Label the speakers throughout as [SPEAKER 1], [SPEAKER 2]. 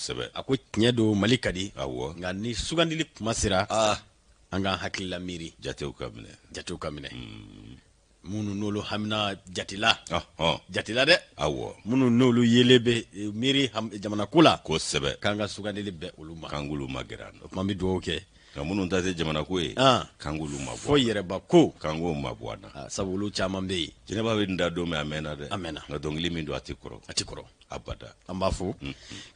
[SPEAKER 1] sɛbɛ
[SPEAKER 2] a ko tiɲɛ don Mali ka di
[SPEAKER 1] awɔ
[SPEAKER 2] nka ni sugandili kuma sera an ka hakili la miiri
[SPEAKER 1] jatew ka minɛ
[SPEAKER 2] minnu n'olu hamina jatila jatila dɛ
[SPEAKER 1] awɔ
[SPEAKER 2] minnu n'olu yelen bɛ miiri jamana ko la
[SPEAKER 1] kosɛbɛ
[SPEAKER 2] k'an ka sugandili bɛɛ olu ma
[SPEAKER 1] kangulu ma gɛrɛ an
[SPEAKER 2] o tuma an bɛ dugawu kɛ
[SPEAKER 1] nka minnu ta tɛ jamana ko ye kangulu ma bɔ
[SPEAKER 2] fo yɛrɛba ko
[SPEAKER 1] kango ma bɔ an na
[SPEAKER 2] sabu olu caman bɛ yen
[SPEAKER 1] jɛnɛba bɛ nin da don min a mɛnna dɛ
[SPEAKER 2] a mɛnna
[SPEAKER 1] nka dɔnkili min don a tɛ
[SPEAKER 2] kɔrɔ
[SPEAKER 1] abada
[SPEAKER 2] an b'a fo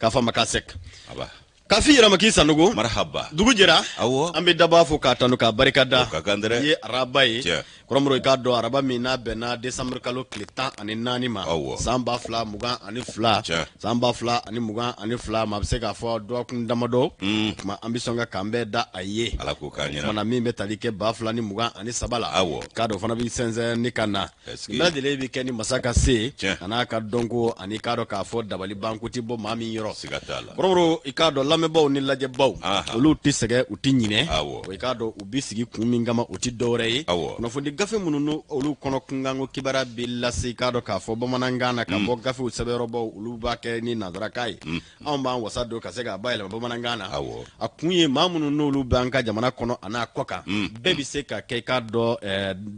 [SPEAKER 2] k'a fɔ a ma k'a sɛk
[SPEAKER 1] aba
[SPEAKER 2] k'a f'i yɛrɛ ma k'i sanogo
[SPEAKER 1] marhaba
[SPEAKER 2] dugu jɛra
[SPEAKER 1] awɔ
[SPEAKER 2] an bɛ daba fo k'a tanu k'a barikada
[SPEAKER 1] ka kan dɛrɛ
[SPEAKER 2] i ye araba ye
[SPEAKER 1] Tiɲɛ.
[SPEAKER 2] kɔrɔmɔrɔ i k'a dɔn araba min n'a bɛnna décembre kalo tile 14 ma
[SPEAKER 1] Awɔ.
[SPEAKER 2] san 2022
[SPEAKER 1] Tiɲɛ.
[SPEAKER 2] san 2022 ma a bɛ se k'a fɔ dɔgɔkun damadɔ tuma an bɛ sɔn ka k'an bɛɛ da a ye
[SPEAKER 1] ala ko k'a ɲɛna
[SPEAKER 2] kumana min bɛ tali kɛ 2023 la
[SPEAKER 1] Awɔ.
[SPEAKER 2] k'a dɔn fana bɛ sɛnsɛn ni ka na
[SPEAKER 1] Est-ce que-
[SPEAKER 2] nin bɛɛ lajɛlen bɛ kɛ ni masa ka se
[SPEAKER 1] Tiɲɛ.
[SPEAKER 2] a n'a ka dɔnko ani k'a dɔn k'a fɔ dabali banko tɛ bɔ maa min yɔrɔ
[SPEAKER 1] siga t'a la
[SPEAKER 2] kɔrɔmɔrɔ i k'a dɔn lamɛnbaw ni lajɛbaw
[SPEAKER 1] Aha.
[SPEAKER 2] olu tɛ sɛgɛ u tɛ ɲinɛ
[SPEAKER 1] Awɔ.
[SPEAKER 2] i k'a dɔn u bɛ sigi kun min kama u tɛ dɔwɛrɛ ye
[SPEAKER 1] Awɔ.
[SPEAKER 2] kunnafoni gafe minnu n'u olu kɔnɔ kunkanko kibaruya bɛ lase i k'a dɔn k'a fɔ bamanankan na ka bɔ gafew sɛbɛyɔrɔbaw olu b'a kɛ ni nanzarakan ye anw b'an wasa don ka se k'a bayɛlɛma bamanankan na
[SPEAKER 1] Awɔ.
[SPEAKER 2] a kun ye maa minnu n'olu bɛ an ka jamana kɔnɔ a n'a kɔ kan bɛɛ bɛ se ka kɛ i k'a dɔn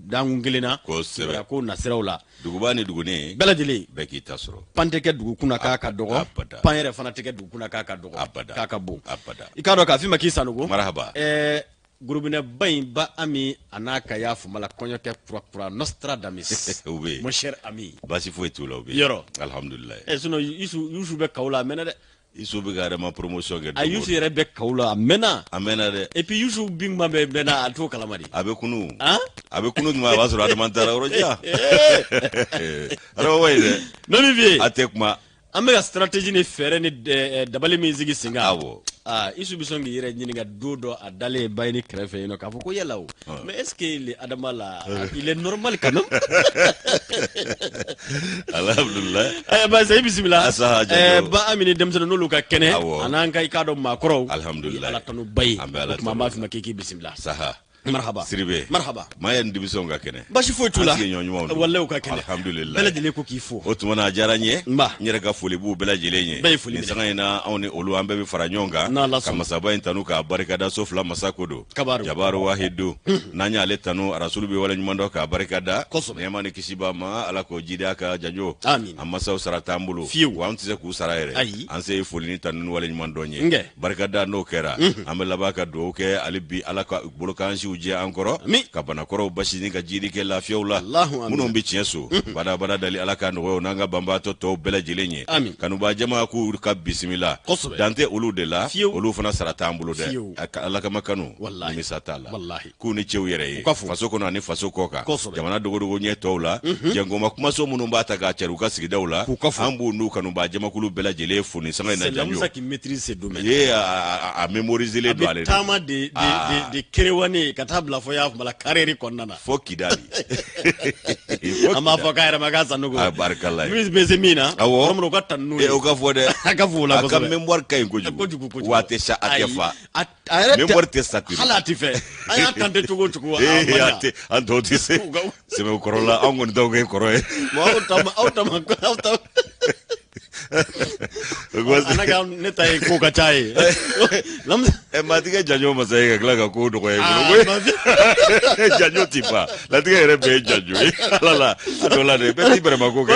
[SPEAKER 2] dankun kelen na
[SPEAKER 1] Kosɛbɛ.
[SPEAKER 2] kibaruya ko nasiraw la
[SPEAKER 1] duguba ni duguni
[SPEAKER 2] bɛɛ lajɛlen
[SPEAKER 1] bɛɛ k'i ta sɔrɔ
[SPEAKER 2] pan tɛ kɛ dugu kunna k'a ka dɔgɔ
[SPEAKER 1] Abada.
[SPEAKER 2] pan yɛrɛ fana tɛ kɛ dugu kunna k'a ka dɔgɔ
[SPEAKER 1] Abada.
[SPEAKER 2] k'a ka bon
[SPEAKER 1] abada
[SPEAKER 2] i k'a dɔn k'a f'i ma k'i sanogo
[SPEAKER 1] marhaba
[SPEAKER 2] gurubinɛba in ba ami a n'a ka y'a fama la kɔɲɔkɛ kurakura Nostradamus
[SPEAKER 1] u bɛ
[SPEAKER 2] mon cher ami
[SPEAKER 1] basi foyi t'u la u bɛ
[SPEAKER 2] Yɔrɔ.
[SPEAKER 1] alhamdulilayi
[SPEAKER 2] sinon Yusu bɛ kaw la a mɛnna dɛ
[SPEAKER 1] iso bɛ ka yɛrɛma promotion kɛ
[SPEAKER 2] a Yusu yɛrɛ bɛ kaw la a mɛnna
[SPEAKER 1] a mɛnna dɛ
[SPEAKER 2] et puis Yusu binguma bɛ mɛnna a t'o kalama de
[SPEAKER 1] a bɛ kunu
[SPEAKER 2] han
[SPEAKER 1] a bɛ kunu tuma a b'a sɔrɔ adama taara yɔrɔ jan adama wa ye dɛ
[SPEAKER 2] non min f'i ye
[SPEAKER 1] a tɛ kuma
[SPEAKER 2] an bɛ ka stratégie ni fɛɛrɛ ni dabali min sigi sen kan
[SPEAKER 1] awɔ
[SPEAKER 2] Yusu bɛ sɔn k'i yɛrɛ ɲininka don dɔ a dalen ba ye ni kɛrɛfɛ yen nɔ k'a fɔ ko yala o mais est-ce que le Adama là il est normal quand même
[SPEAKER 1] alhamdulilayi
[SPEAKER 2] ba sa i bisimila
[SPEAKER 1] Asaha Janjo.
[SPEAKER 2] ba amini denmisɛnnin n'olu ka kɛnɛ
[SPEAKER 1] Awɔ.
[SPEAKER 2] a n'an ka i k'a dɔn maakɔrɔw
[SPEAKER 1] Alhamdulilayi.
[SPEAKER 2] ala tanu ba ye
[SPEAKER 1] An bɛ Ala
[SPEAKER 2] o tuma an
[SPEAKER 1] tanu.
[SPEAKER 2] b'a f'i ma k'i k'i bisimila
[SPEAKER 1] saha
[SPEAKER 2] marhaba
[SPEAKER 1] siribe
[SPEAKER 2] marhaba
[SPEAKER 1] maa ye nin denmisɛnw ka kɛnɛ
[SPEAKER 2] basi foyi t'u la
[SPEAKER 1] An sigi ɲɔgɔn don.
[SPEAKER 2] walahi u ka kɛnɛ
[SPEAKER 1] Alhamdulilayi.
[SPEAKER 2] bɛɛ lajɛlen ko k'i fo
[SPEAKER 1] o tuma na a diyara n ye
[SPEAKER 2] Nba.
[SPEAKER 1] n yɛrɛ ka foli b'u bɛɛ lajɛlen ye
[SPEAKER 2] Bɛɛ ye foli
[SPEAKER 1] nin
[SPEAKER 2] minɛ.
[SPEAKER 1] sanga in na anw ni olu an bɛɛ bɛ fara ɲɔgɔn kan
[SPEAKER 2] N'Ala
[SPEAKER 1] ka
[SPEAKER 2] sɔnna.
[SPEAKER 1] masaba in tanu k'a barikada so fila masa ko don
[SPEAKER 2] Kabaru.
[SPEAKER 1] jabaru wahidu n'an y'ale tanu arasulu bɛ wale ɲuman dɔ k'a barikada
[SPEAKER 2] Kosɛbɛ.
[SPEAKER 1] nɛɛma ni kisi b'a ma ala k'o jidi a ka janjo
[SPEAKER 2] Amin.
[SPEAKER 1] a masaw sara t'an bolo
[SPEAKER 2] Fiyewu.
[SPEAKER 1] wa an tɛ se k'u sara yɛrɛ
[SPEAKER 2] Ayi.
[SPEAKER 1] an se ye foli ni tanu ni wale ɲuman dɔn ye
[SPEAKER 2] Nkɛ.
[SPEAKER 1] barikada n'o kɛra an bɛ laban ka dugawu kɛ hali bi ala ka bolo k'an siw jɛ an kɔrɔ
[SPEAKER 2] Amin.
[SPEAKER 1] ka banakɔrɔw basi ni ka jiri kɛ lafiyaw la
[SPEAKER 2] Allahu amin.
[SPEAKER 1] minnu bɛ tiɲɛ so badabada dali ala ka nɔgɔyaw n'an ka banbaatɔ tɔw bɛɛ lajɛlen ye
[SPEAKER 2] Amin.
[SPEAKER 1] kanuba jama k'u ka bisimila
[SPEAKER 2] Kosɛbɛ.
[SPEAKER 1] dan tɛ olu de la
[SPEAKER 2] Fiyewu.
[SPEAKER 1] olu fana sara t'an bolo dɛ
[SPEAKER 2] Fiyewu.
[SPEAKER 1] A ka ala kama kanu
[SPEAKER 2] Wallahi.
[SPEAKER 1] nimisa t'a la
[SPEAKER 2] Wallahi.
[SPEAKER 1] k'u ni cɛw yɛrɛ ye
[SPEAKER 2] U ka fo.
[SPEAKER 1] faso kɔnɔ ani faso kɔ kan
[SPEAKER 2] Kosɛbɛ.
[SPEAKER 1] jamana dogodogo ɲɛ tɔw la jɛngoma kumaso minnu b'a ta k'a cari u ka sigidaw la
[SPEAKER 2] K'u ka fo.
[SPEAKER 1] an b'u n'u kanuba jamakulu bɛɛ lajɛlen fo nin sanga in na
[SPEAKER 2] c'est
[SPEAKER 1] janjo
[SPEAKER 2] Musa qui maîtrise ce domaine
[SPEAKER 1] ye a mémoriser
[SPEAKER 2] a
[SPEAKER 1] don ale
[SPEAKER 2] bɛ
[SPEAKER 1] de
[SPEAKER 2] taama de kerewane ka taa bila fɔ y'a fama la kariyeri kɔnɔna na
[SPEAKER 1] fo kidali
[SPEAKER 2] an b'a fɔ k'a yɛrɛ ma k'a sanogo
[SPEAKER 1] a barikala ye
[SPEAKER 2] min bɛ se min na
[SPEAKER 1] Awɔ.
[SPEAKER 2] kɔrɔmɔrɔ u ka tanu n'o ye
[SPEAKER 1] o ka fɔ dɛ
[SPEAKER 2] a ka fɔ o la
[SPEAKER 1] a ka
[SPEAKER 2] kosɛbɛ
[SPEAKER 1] mémoire ka ɲi kojugu wa a tɛ sa a tɛ
[SPEAKER 2] Ayi.
[SPEAKER 1] fa
[SPEAKER 2] a yɛrɛ tɛ
[SPEAKER 1] mémoire tɛ saturé
[SPEAKER 2] hali a tɛ fɛ an y'a tante cogo o cogo a
[SPEAKER 1] a
[SPEAKER 2] man ɲa
[SPEAKER 1] tɛ an tɔw tɛ se sɛbɛn kɔrɔ la an kɔni t'aw kɛ kɔrɔ ye
[SPEAKER 2] bon aw ta ana ka ne ta ye ko ka ca ye
[SPEAKER 1] matigɛ janjo masa ye ka tila ka ko dɔgɔya i bolo janjo ti fa latigɛ yɛrɛ bɛɛ ye janjo ye ala la a dɔ la dɛ bɛɛ t'i bɛrɛma ko kɛ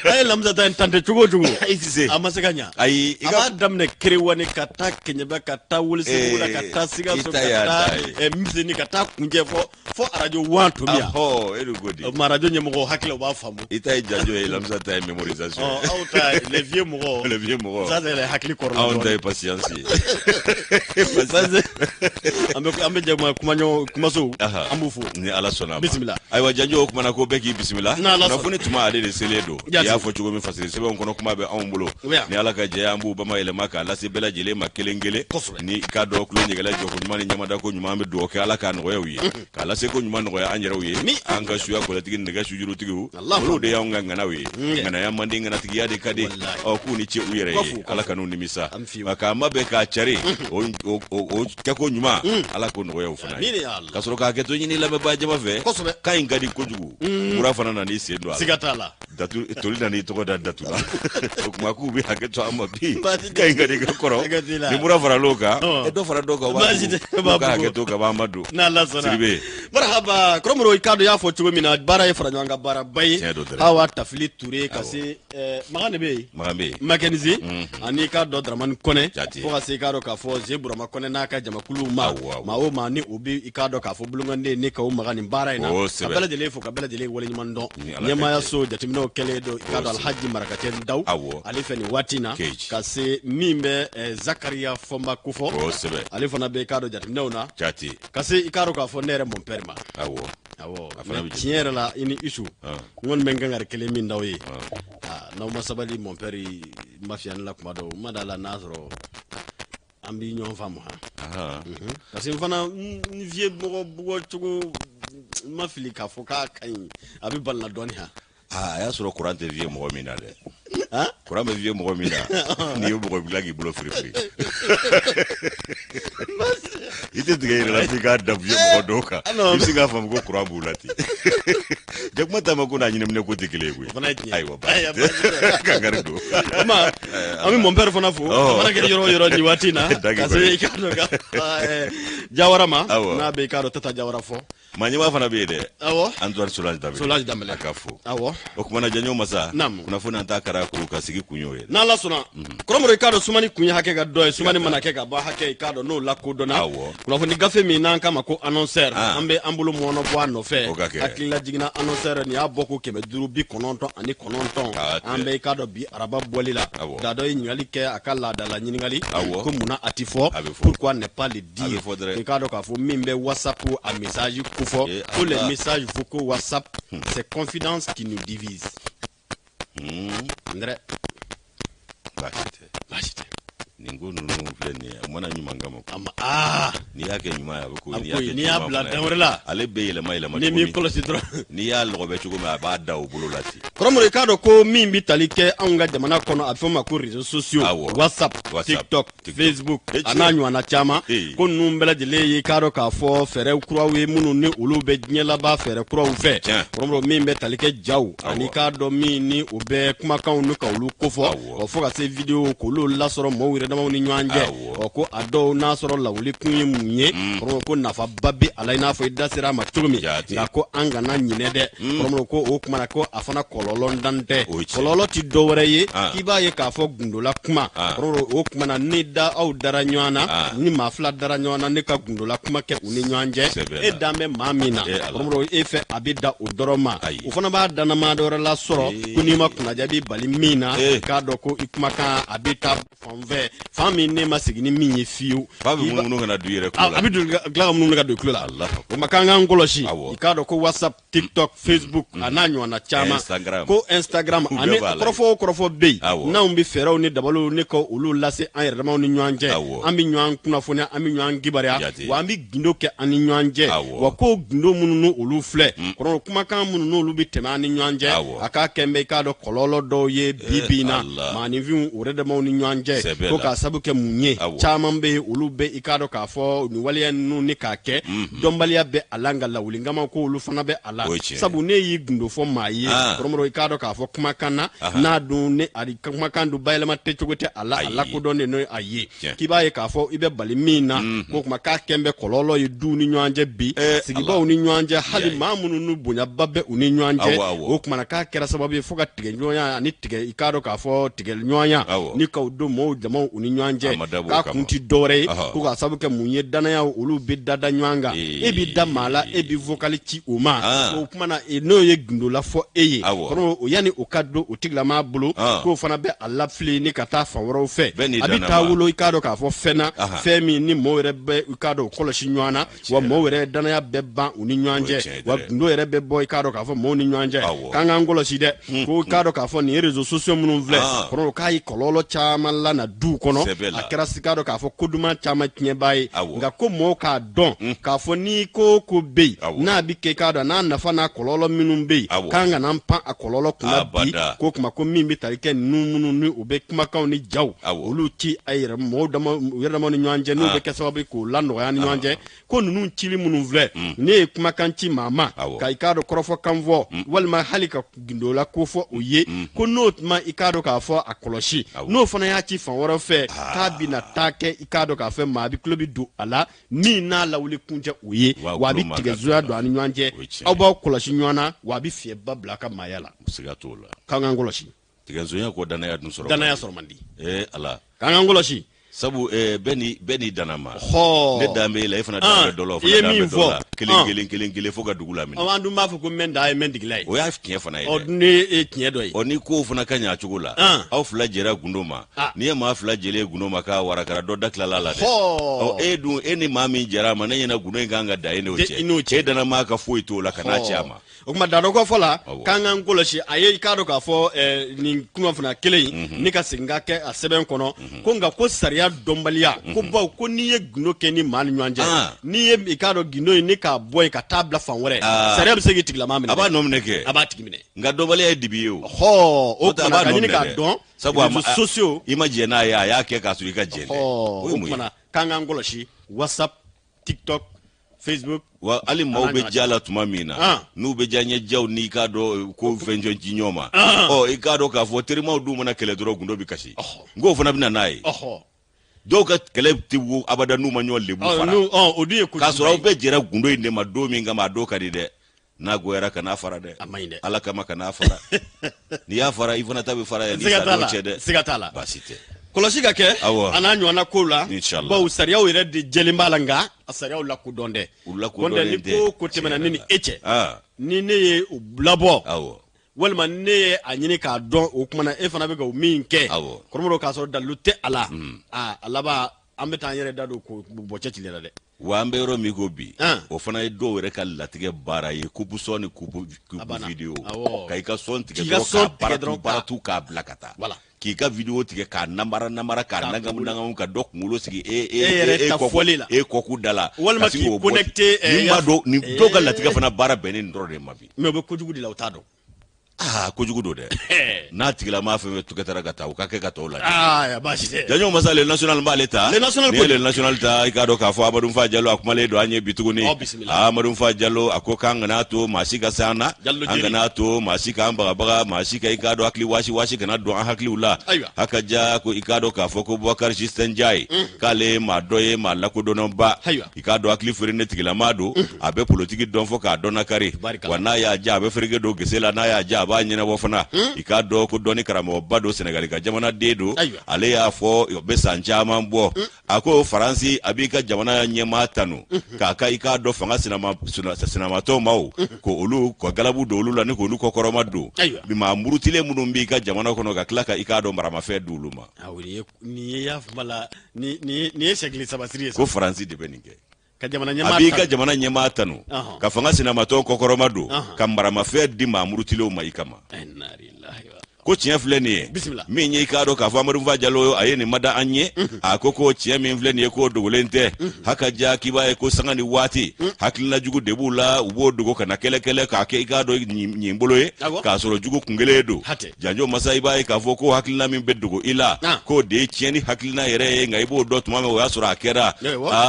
[SPEAKER 2] a ye lamisa ta in tante cogo o cogo
[SPEAKER 1] ayi ti se
[SPEAKER 2] a ma se ka ɲa
[SPEAKER 1] ayi
[SPEAKER 2] a b'a daminɛ kerewani ka taa kɛɲɛba ka taa welesebugu la ka taa sikaso ka taa miseni ka taa kuncɛ fɔ arajo wan tun bɛ yan
[SPEAKER 1] ahɔ e de ko di
[SPEAKER 2] ma arajo ɲɛmɔgɔ hakili o b'a faamu
[SPEAKER 1] i ta ye janjo ye lamisa ta ye mémorisation
[SPEAKER 2] aw ta les vieux mɔgɔ
[SPEAKER 1] les vieux mɔgɔ
[SPEAKER 2] ça c'est les hakili kɔrɔ
[SPEAKER 1] anw ta ye patience ye
[SPEAKER 2] an bɛ jɛ kumaso
[SPEAKER 1] Aha.
[SPEAKER 2] an b'u fo
[SPEAKER 1] ni ala sɔnna a ma
[SPEAKER 2] Bisimila.
[SPEAKER 1] ayiwa janjo o kumana ko bɛɛ k'i bisimila
[SPEAKER 2] N'Ala sɔnna.
[SPEAKER 1] kunnafoni tuma ale de selen don i
[SPEAKER 2] Jati.
[SPEAKER 1] y'a fɔ cogo min fasiri sɛbɛnw kɔnɔ kuma bɛ anw bolo
[SPEAKER 2] Oya.
[SPEAKER 1] ni ala ka jɛ an b'u bamayɛlɛma k'a lase bɛɛ lajɛlen ma kelen kelen
[SPEAKER 2] Kosɛbɛ.
[SPEAKER 1] ni i k'a dɔn kulo ɲɛgɛla jɔko ɲuman ni ɲamada ko ɲuman an bɛ dugawu kɛ ala k'a nɔgɔya u ye k'a lase ko ɲuman nɔgɔya an yɛrɛw ye
[SPEAKER 2] Ni-
[SPEAKER 1] an ka suya kɔlɛtigi nɛgɛ sujurutigiw
[SPEAKER 2] Allahu
[SPEAKER 1] olu de y'anw ka ŋanaw ye
[SPEAKER 2] Mm.
[SPEAKER 1] ŋanaya man di ŋanatigiya de ka di
[SPEAKER 2] Wallahi.
[SPEAKER 1] k'u ni ce u yɛrɛ
[SPEAKER 2] Kɔfu,
[SPEAKER 1] ye ala ka n'u nimisa
[SPEAKER 2] An fiyewu.
[SPEAKER 1] wa k'a mabɛn k'a cari o kɛko ɲuman ala k'o nɔgɔya u fana
[SPEAKER 2] Amin
[SPEAKER 1] ye
[SPEAKER 2] ya Allah.
[SPEAKER 1] ka sɔrɔ k'a kɛ to ɲini lamɛnbaa jama fɛ
[SPEAKER 2] Kosɛbɛ.
[SPEAKER 1] kan in ka di kojugu mura fana nan'i sen don a la
[SPEAKER 2] siga t'a la
[SPEAKER 1] datu toli na ni to da datu la o kuma ku bi haketo amma bi kai ngadi ga koro ni mura fara loka e do fara doka wa ka haketo ka ba madu
[SPEAKER 2] na la sona marhaba kromro ikado ya fo chugo mina bara e fara nyanga bara bay hawa tafili touré kasi magane be makenzi ani ka do draman kone fo ka se kado ka fo je burama kone na ka jama kulu ma o ma ni obi ikado ka fo bulungande ni ka o magani bara ina kabala de le fo kabala de le wole nyamando nyama ya so jatimino kele do ikado alhaji marakaten daw alifeni watina kasi mimbe Zakaria Fomba Kufo alifona be ikado jatimino na kasi ikado ka fo nere mon perma awo tiere la ini issue ngon mengangar kele min daw yi na masabali mon peri mafia la kuma do madala nasro ambi ñon famu ha kasi fana vie bugo tugo mafili ka foka kan abi balna doni ha
[SPEAKER 1] ya soro courant de vie mo mina de courant de vie mo mina ni yo bugo blagi bulo free ite tigere la fika da vie mo doka isinga fam go courant bulati jak mata ma ko na nyine mne ko tikile gui aywa ba kangare do
[SPEAKER 2] ama ami mon père fona fo mana ke yoro ni watina kasi ikado ka jawara ma na be ikado tata jawara fo
[SPEAKER 1] manye ba fana be de
[SPEAKER 2] awo
[SPEAKER 1] Antoine Solange Damele
[SPEAKER 2] akafu awo
[SPEAKER 1] okumana janyo masa kuna fona ntakara ku kasigi kunyoye
[SPEAKER 2] na la sona kromro ikado sumani kunya hake ga do sumani mana ke ga ba hake ikado no la ko dona kuna foni gafe mi nan kama ko annonceur ambe ambulo mono bo no fe akila jigina annonceur ni aboko keme duru bi kononton ani kononton ambe ikado bi araba bolila da do nyingali ke akala dala nyingali ko muna atifo pourquoi ne pas le dire ikado ka fo mimbe WhatsApp a message kufo tous les messages vocaux WhatsApp c'est confidence qui nous divise ndre bachite
[SPEAKER 1] ningunu fleni mwana nyuma ngamo ni yake nyuma ya ko
[SPEAKER 2] ni ya bla dawrela
[SPEAKER 1] ale be ile mai
[SPEAKER 2] ni mi polositro
[SPEAKER 1] ni ya lo be chugo ma ba da obulo lati
[SPEAKER 2] kromo Ricardo ko mimbi talike anga jamana kono afoma ko réseaux sociaux WhatsApp TikTok Facebook ananyu anachama ko numbela jele Ricardo ka fo fere kurawe munu ni ulu be nyela ba fere kurawe fe kromo mimbe talike jaw ani Ricardo mini ube kuma kan nu ka ulu kofo o fo ka se video ko lo la soro mo wire dama ni nyanje o ko ado na soro la wuli kunye munye ko nafa babbi alaina fo idasira ma tugumi ga ko anga na nyine de ko o kuma ko afana kololo ndante kololo ti dowre ye kiba ye ka fo gundola kuma o kuma na nida au daranywana ni mafla daranywana ne ka gundola kuma ke uni nyanje e dambe mamina e fe abida odoroma o fana ba dana ma dore la soro kuni ma kuna jabi bali mina ka do ko ikuma ka abita fonve fami ne masigini minye fiu
[SPEAKER 1] babu munu ngana duire kula
[SPEAKER 2] abidu glaga munu ngana duire kula Allah o makanga ngoloshi ikado ko WhatsApp TikTok Facebook ananyo na chama ko Instagram ani krofo be na umbi feraw ni dabalo ne ko ulu lase an yerma ni nyanje ambi nyan kuna fonya ambi nyan gibaria wa ambi gindo ke ani nyanje wa ko gindo munu no ulu fle ko kuma kan munu no ulu bi tema ni nyanje aka kembe ikado kololo do ye bibina mani vi urede ma ni nyanje ko ka sabu ke munye chama mbe ulu be ikado ka fo ni waliya nu ni ka ke dombaliya be alanga la ulinga ma ko ulu fana be ala sabu ne yi gindo fo maye ko ikado ka fo kuma kana na du ne ari kuma kan du bayla ma te chogote ala ko don ne aye kibaye ka fo ibe bali mina ko kuma ka kembe kololo yi du ni nyanje bi sigiba uni nyanje hali mamunu nu bunya babbe uni nyanje o kuma na ka kera sababu fo ka tige nyonya ni tige ikado ka fo tige nyonya ni ka do mo jama uni nyanje ka kunti dore ko ka sabu ke munye dana ya ulu bi dada nywanga e bi damala e bi vocali ci uma o kuma na no ye gindo la fo eye ko o yani o kaddo o tigla ma bulu ko fana be alla fli ni kata fa woro fe abita wulo ikado ka fo fena femi ni mo rebe ikado koloshi nywana wa mo re dana ya beba uni nyanje wa ndo rebe boy ikado ka fo mo ni nyanje kanga ngolo shi de ko ikado ka fo ni réseaux sociaux munun vle ko kai kololo chama la na du kono a kɛra sikado k'a fɔ ko duman caman tiɲɛba ye nka ko mɔɔw k'a dɔn k'a fɔ ni ko be n'a bi kɛ k'a dɔn n'a nafa n'a kɔlɔlɔ minnu be k'an ka n'an pan a kɔlɔlɔ kunna bi ko kuma ko min bi tali kɛ ninnu minnu ni u bɛ kumakanw ni jaw olu ci a yɛrɛ mɔɔw yɛrɛ dama ni ɲɔgɔn cɛ n'u bɛ kɛ sababu k'o la nɔgɔya ni ɲɔgɔn cɛ ko ninnu cili minnu filɛ ne ye kumakan ci maa ma ka i k'a dɔn kɔrɔfɔ kan fɔ walima hali ka gindola ko fɔ o ye ko n'o tuma i k'a dɔn k'a fɔ a kɔlɔsi n'o fana y'a ci fan wɛrɛ fɛ k'a bɛna taa kɛ i k'a dɔn k'a fɛ maa bi tulo bi don a la min n'a lawuli kun tɛ o ye wa a bi tigɛzoya don a ni ɲɔgɔn cɛ aw b'aw kɔlɔsi ɲɔgɔn na wa a bi fiyɛba bila a ka maaya la k'an k'an kɔlɔsi
[SPEAKER 1] tigɛzoya ko danaya dun sɔrɔ
[SPEAKER 2] danaya sɔrɔ man di
[SPEAKER 1] ala
[SPEAKER 2] k'an k'an kɔlɔsi
[SPEAKER 1] sabu bɛɛ ni dana ma ne dan bɛ la i fana dan bɛ dɔ la
[SPEAKER 2] i ye min fɔ
[SPEAKER 1] kelen fo ka dugu la minɛ
[SPEAKER 2] an dun b'a fɔ ko mɛn da ye mɛn digila ye
[SPEAKER 1] o y'a tiɲɛ fana ye
[SPEAKER 2] ne ye tiɲɛ dɔ ye
[SPEAKER 1] ni ko fana ka ɲɛ cogo la aw fila jɛra gundo ma n'i ye maa fila jɛlen gundo ma k'a warakara dɔ da tilala la dɛ e dun e ni maa min jɛra a ma ne ɲɛna gundo in kan ka da e n'o cɛ e dana maa ka foyi t'o la ka n'a cɛ a ma
[SPEAKER 2] o kuma dadɔ kɔ fɔ la k'an k'an kɔlɔsi a ye i k'a dɔn k'a fɔ nin kuma fana kelen in ne ka segin ka kɛ a sɛbɛn kɔnɔ ko nka ko sariya dɔnbaliya ko baw ko n'i ye gundo kɛ ni maa ni ɲɔgɔn cɛ n'i ye i k'a dɔn gundo in ne k'a bɔ yen ka taa bila fan wɛrɛ sariya bɛ se k'i tigilamaa minɛ
[SPEAKER 1] a b'a nɔ minɛ kɛ
[SPEAKER 2] a b'a tigi minɛ
[SPEAKER 1] nka dɔnbaliya ye dibi ye o
[SPEAKER 2] o kumana ka ɲini k'a dɔn
[SPEAKER 1] sabu réseaux sociaux i ma jɛ n'a ye a y'a kɛ k'a sɔrɔ i ka jɛ
[SPEAKER 2] o kumana k'an k'an kɔlɔsi WhatsApp TikTok Facebook
[SPEAKER 1] wa hali maaw bɛ ja la tuma min na n'u bɛ ja ɲɛ jaw ni k'a dɔn ko fɛn jɔn ci ɲɔgɔn ma i k'a dɔn k'a fɔ terimaw dun mana kɛlɛ dɔrɔn gundo bi kasi n k'o fana bɛ na n'a ye dɔw ka kɛlɛ tɛ wo abada n'u ma ɲɔgɔn lebu fara
[SPEAKER 2] o dun ye
[SPEAKER 1] k'a sɔrɔ aw bɛɛ jɛra gundo in de ma don min kama a don ka di dɛ n'a goyara ka n'a fara dɛ
[SPEAKER 2] a maɲi dɛ
[SPEAKER 1] ala kama ka n'a fara n'i y'a fara i fana ta bɛ fara yan ni sa dɔw cɛ dɛ
[SPEAKER 2] siga t'a la
[SPEAKER 1] baasi tɛ
[SPEAKER 2] kɔlɔsi ka kɛ a n'a ɲɔgɔnna kow la bawo sariyaw yɛrɛ de jɛlen b'a la nka a sariyaw lakodɔn dɛ ni ko tɛmɛna ne ni e cɛ ni ne ye u labɔ walima ne ye a ɲini k'a dɔn o kumana e fana bɛ ka o min kɛ kɔrɔmɔdɔ k'a sɔrɔ dalilu tɛ a la a laban an bɛ taa an yɛrɛ da don ko bɔ cɛ cili la dɛ
[SPEAKER 1] wa an bɛ yɔrɔ min ko bi o fana ye dɔw yɛrɛ ka latigɛ baara ye kupu sɔn ni kupu video ka i ka sɔn tigɛ dɔrɔn ka baratu k'a bila ka taa k'i ka video tigɛ k'a namara k'a nagamu ka dɔ kunkolo sigi
[SPEAKER 2] e yɛrɛ ta fɔli la
[SPEAKER 1] e kɔku da la
[SPEAKER 2] walima k'i connecté
[SPEAKER 1] ni ma dɔn ni dɔw ka latigɛ fana baara bɛnnen dɔrɔn de ma bi
[SPEAKER 2] mais o bɛ kojugu de la o t'a dɔn
[SPEAKER 1] kojugu don dɛ n'a tigila maa fɛn fɛn tukɛtara ka taa u ka kɛ ka tɔw
[SPEAKER 2] lajɛ baasi tɛ
[SPEAKER 1] janɲɔ masa le national b'ale ta
[SPEAKER 2] le national
[SPEAKER 1] ta i k'a dɔn k'a fɔ Amadou Fa Diallo a kumalen don an ye bi tuguni Amadou Fa Diallo a ko k'an kana to maa si ka se an na an kana to maa si k'an bagabaga maa si ka i k'a dɔn hakili waasi kana don an hakiliw la hakaja ko i k'a dɔn k'a fɔ ko Boubacar Justin Ndiaye k'ale maa dɔ ye maa lakodɔnnenba i k'a dɔn hakili feere ne tigilamaa don a bɛ politiki dɔn fɔ k'a dɔn nakari wa n'a y'a ja a bɛ fereke don gese la n'a y'a ja a b'a ɲɛnabɔ fana i k'a dɔn ko dɔnni karamɔgɔba don Senegali ka jamanaden don ale y'a fɔ o bɛ san caman bɔ a ko Faransi a b'i ka jamana ɲɛmaa tanu k'a ka i k'a dɔn fanga sinamatɔw ma ko olu ka galabu don olu la ni k'olu kɔkɔrɔma don maa murutilen minnu b'i ka jamana kɔnɔ ka tila ka i k'a dɔn maramafɛn di olu ma
[SPEAKER 2] nin ye sɛgili sabasiri ye
[SPEAKER 1] ko Faransi de bɛ nin kɛ
[SPEAKER 2] a
[SPEAKER 1] b'i ka jamana ɲɛmaa tanu ka fanga sinamatɔw kɔkɔrɔma don ka maramafɛn di maa murutilenw ma i kama ko tiɲɛ filɛ nin ye min ye i k'a dɔn k'a fɔ Amadou Fa Diallo a ye nin ma da an ye a ko tiɲɛ min filɛ nin ye k'o dogolen tɛ hakaja k'i b'a ye ko sanga ni waati hakilina jugu de b'u la u b'o dogo ka na kɛlɛ k'a kɛ i k'a dɔn ɲin bolo ye k'a sɔrɔ jugu kun kelen don janjo masa i b'a ye k'a fɔ ko hakilina min bɛ dogo i la k'o de ye tiɲɛni hakilina yɛrɛ ye nka i b'o dɔn tuma min o y'a sɔrɔ a kɛra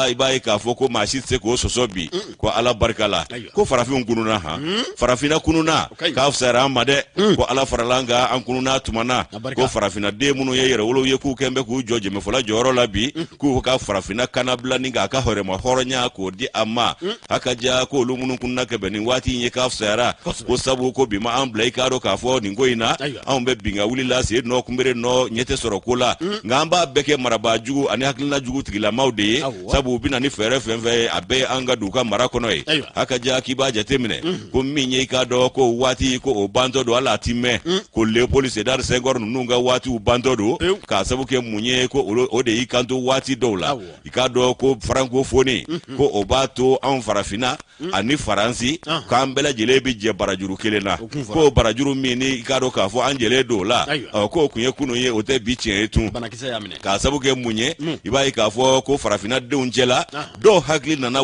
[SPEAKER 1] i b'a ye k'a fɔ ko maa si tɛ se k'o sɔsɔ bi ko Ala barika la ko farafinw kununa farafinna kununa k'a fisayara an ma dɛ ko Ala farala an kan kununa tumana ko farafina den minnu ye yɛrɛ wolow ye k'u kɛn bɛ k'u jɔ jɛmɛfɔla jɔyɔrɔ la bi k'u ka farafina kana bila ni k'a ka hɔrɛma hɔrɔnya k'o di a ma hakaja ko olu minnu kunna kɛ bɛn nin waati in ye k'a fisayara ko sabu ko bi ma an bila i k'a dɔn k'a fɔ nin ko in na anw bɛ bin ka wuli la sen nɔ kunbere nɔ ɲɛ tɛ sɔrɔ ko la nka an b'a bɛɛ kɛ marabaa jugu ani hakilina jugu tigilamaw de ye sabu u bɛna ni fɛɛrɛ fɛn fɛn ye a bɛɛ an ka don u ka mara kɔnɔ ye hakaja k'i b'a jateminɛ ko min ye i k'a dɔn ko waati ko o bantɔ don hali a ti mɛn ko Léopold Sédar Senghor ninnu ka waatiw bantɔ don k'a sabu kɛ mun ye ko o de y'i kanto waati dɔw la i k'a dɔn ko francophonie ko o b'a to anw farafinna ani faransi k'an bɛɛ lajɛlen bi jɛ barajuru kelen na ko barajuru min ni i k'a dɔn k'a fɔ an jɛlen don o la k'o kun ye kunun ye o tɛ bi tiɲɛ ye tun k'a sabu kɛ mun ye i b'a ye k'a fɔ ko farafinna denw cɛla dɔw hakili nana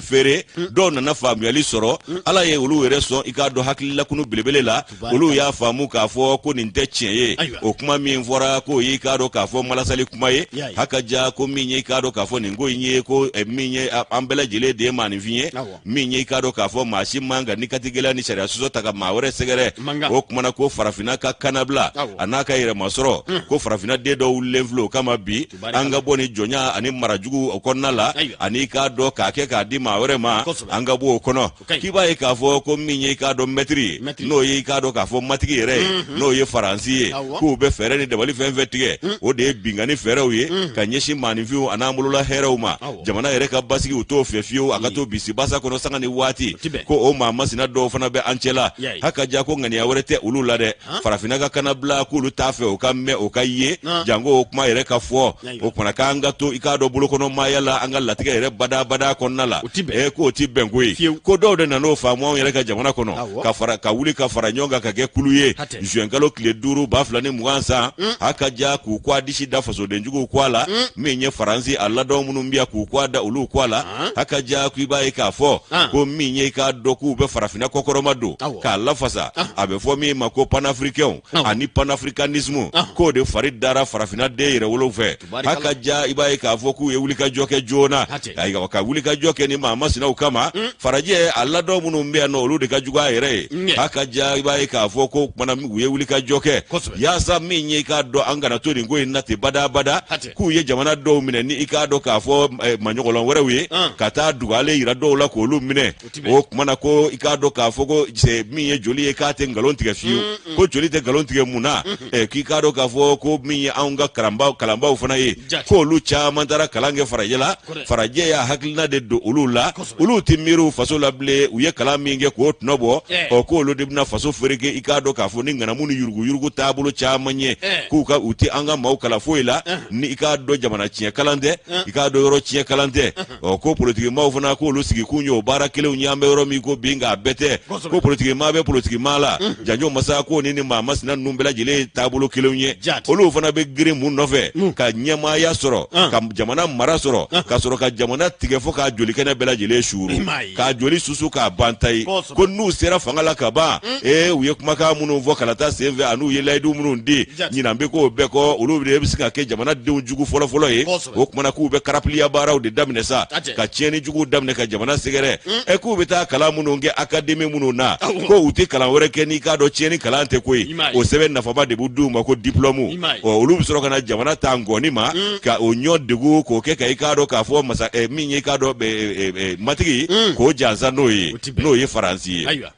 [SPEAKER 1] feere dɔw nana faamuyali sɔrɔ ala ye olu yɛrɛ sɔn i k'a dɔn hakililakunu belebele la olu y'a faamu k'a fɔ ko nin tɛ tiɲɛ ye o kuma min fɔra ko i k'a dɔn k'a fɔ malasali kuma ye hakaja ko min ye i k'a dɔn k'a fɔ nin ko in ye ko min ye an bɛɛ lajɛlen de ye maaninfin ye min ye i k'a dɔn k'a fɔ maa si man ka ni katigɛla ni sariya sɔsɔ ta ka maa wɛrɛ sɛgɛrɛ o kumana ko farafinna ka kanabila a n'a ka yɛrɛmasɔrɔ ko farafinna den dɔw wulilen filɛ o kama bi an ka bɔ ni jɔnya ani marajugu o kɔnɔna la ani k'a dɔn k'a kɛ k'a di maa wɛrɛ ma an ka bɔ o kɔnɔ k'i b'a ye k'a fɔ ko min ye i k'a dɔn mɛtiri ye n'o ye i k'a dɔn k'a fɔ matigi yɛrɛ ye n'o ye faransi ye k'u bɛ fɛɛrɛ ni dabali fɛn fɛn tigɛ o de ye bingani fɛɛrɛw ye ka ɲɛsin maaninfinw a n'an bolola hɛrɛw ma jamana yɛrɛ ka basigi u t'o fɛ fiyewu a ka to bisi basa kɔnɔ sanga ni waati ko o maa masina dɔw fana bɛ an cɛla hakaja ko ŋaniya wɛrɛ tɛ olu la dɛ farafinna ka kanabila k'olu t'a fɛ o ka mɛn o ka ye janko o kuma yɛrɛ ka fɔ o kumana k'an ka to i k'a dɔn bolokɔnɔ maaya la an ka latigɛ yɛrɛ badabada kɔnɔna la k'o ti bɛn ko ye ko dɔw de nan'o faamu anw yɛrɛ ka jamana kɔnɔ ka wuli ka fara ɲɔgɔn kan ka kɛ kulu ye juin kalo tile 5 2020 san hakaja k'u kɔ a disi da fasodenjuguw kɔ a la min ye faransi a ladɔn minnu biya k'u kɔ a da olu kɔ a la hakaja k'i b'a ye k'a fɔ ko min ye i k'a dɔn k'u bɛ farafinna kɔkɔrɔma don k'a lafasa a bɛ fɔ min ma ko panafricain ani panafricanisme k'o de fari dara farafinna den yɛrɛ wolow fɛ hakaja i b'a ye k'a fɔ k'u ye wulikajɔ kɛ joona ka wulikajɔ kɛ ni maa masinaw kama farajɛ a ladɔn minnu bɛ yan nɔ olu de ka jugu a yɛrɛ ye hakaja i b'a ye k'a fɔ ko kumana u ye wulikajɔ kɛ yaasa min ye i k'a dɔn an kana to nin ko in na ten badabada k'u ye jamana dɔw minɛ ni i k'a dɔn k'a fɔ maɲɔgɔlɔn wɛrɛw ye ka taa dugale yira dɔw la k'olu minɛ o kumana ko i k'a dɔn k'a fɔ ko min ye joli ye k'a tɛ nkalon tigɛ fiyewu ko joli tɛ nkalon tigɛ mun na k'i k'a dɔn k'a fɔ ko min ye anw ka kalanbaw fana ye k'olu caman taara kalan kɛ farajɛ la farajɛ y'a hakilina de don olu la olu tɛ miiriw faso la bilen u ye kalan min kɛ k'o tɔnɔ bɔ k'olu de bɛna faso fereke i k'a dɔn k'a fɔ ni ŋanamu ni yuruguyurugu taabolo caman ye k'u tɛ an ka maaw kala foyi la ni i k'a dɔn jamana tiɲɛ kalan tɛ i k'a dɔn yɔrɔ tiɲɛ kalan tɛ ko politiki maaw fana k'olu sigi kun ye o baara kelenw ye an bɛ yɔrɔ min ko bi nka a bɛɛ tɛ ko politiki maa bɛ politiki maa la janjo masa ko ni maa masina ninnu bɛɛ lajɛlen ye taabolo kelenw ye olu fana bɛ girin mun nɔfɛ ka ɲɛmaaya sɔrɔ ka jamana mara sɔrɔ ka sɔrɔ ka jamana tigɛ fɔ k'a joli kɛnɛ bɛɛ lajɛlen suuru k'a joli susu k'a ban ta ye ko n'u sera fanga la ka ban u ye kumakan minnu fɔ kalata senfɛ an'u ye layidu minnu di ɲinan bɛ k'o bɛɛ kɔ olu de bɛ se ka kɛ jamanadenw jugu fɔlɔfɔlɔ ye o kumana k'u bɛ karapiliya baaraw de daminɛ sa ka tiɲɛni jugu daminɛ ka jamana sɛgɛrɛ k'u bɛ taa kalan minnu kɛ akademi minnu na ko u tɛ kalan wɛrɛ kɛ n'i k'a dɔn tiɲɛni kalan tɛ ko ye o sɛbɛn nafama de b'u d'u ma ko diplôme olu bɛ sɔrɔ ka na jamana ta ngɔni ma ka o ɲɔ degu k'o kɛ ka i k'a dɔn k'a fɔ min ye i k'a dɔn matigi k'o jansa n'o ye faransi ye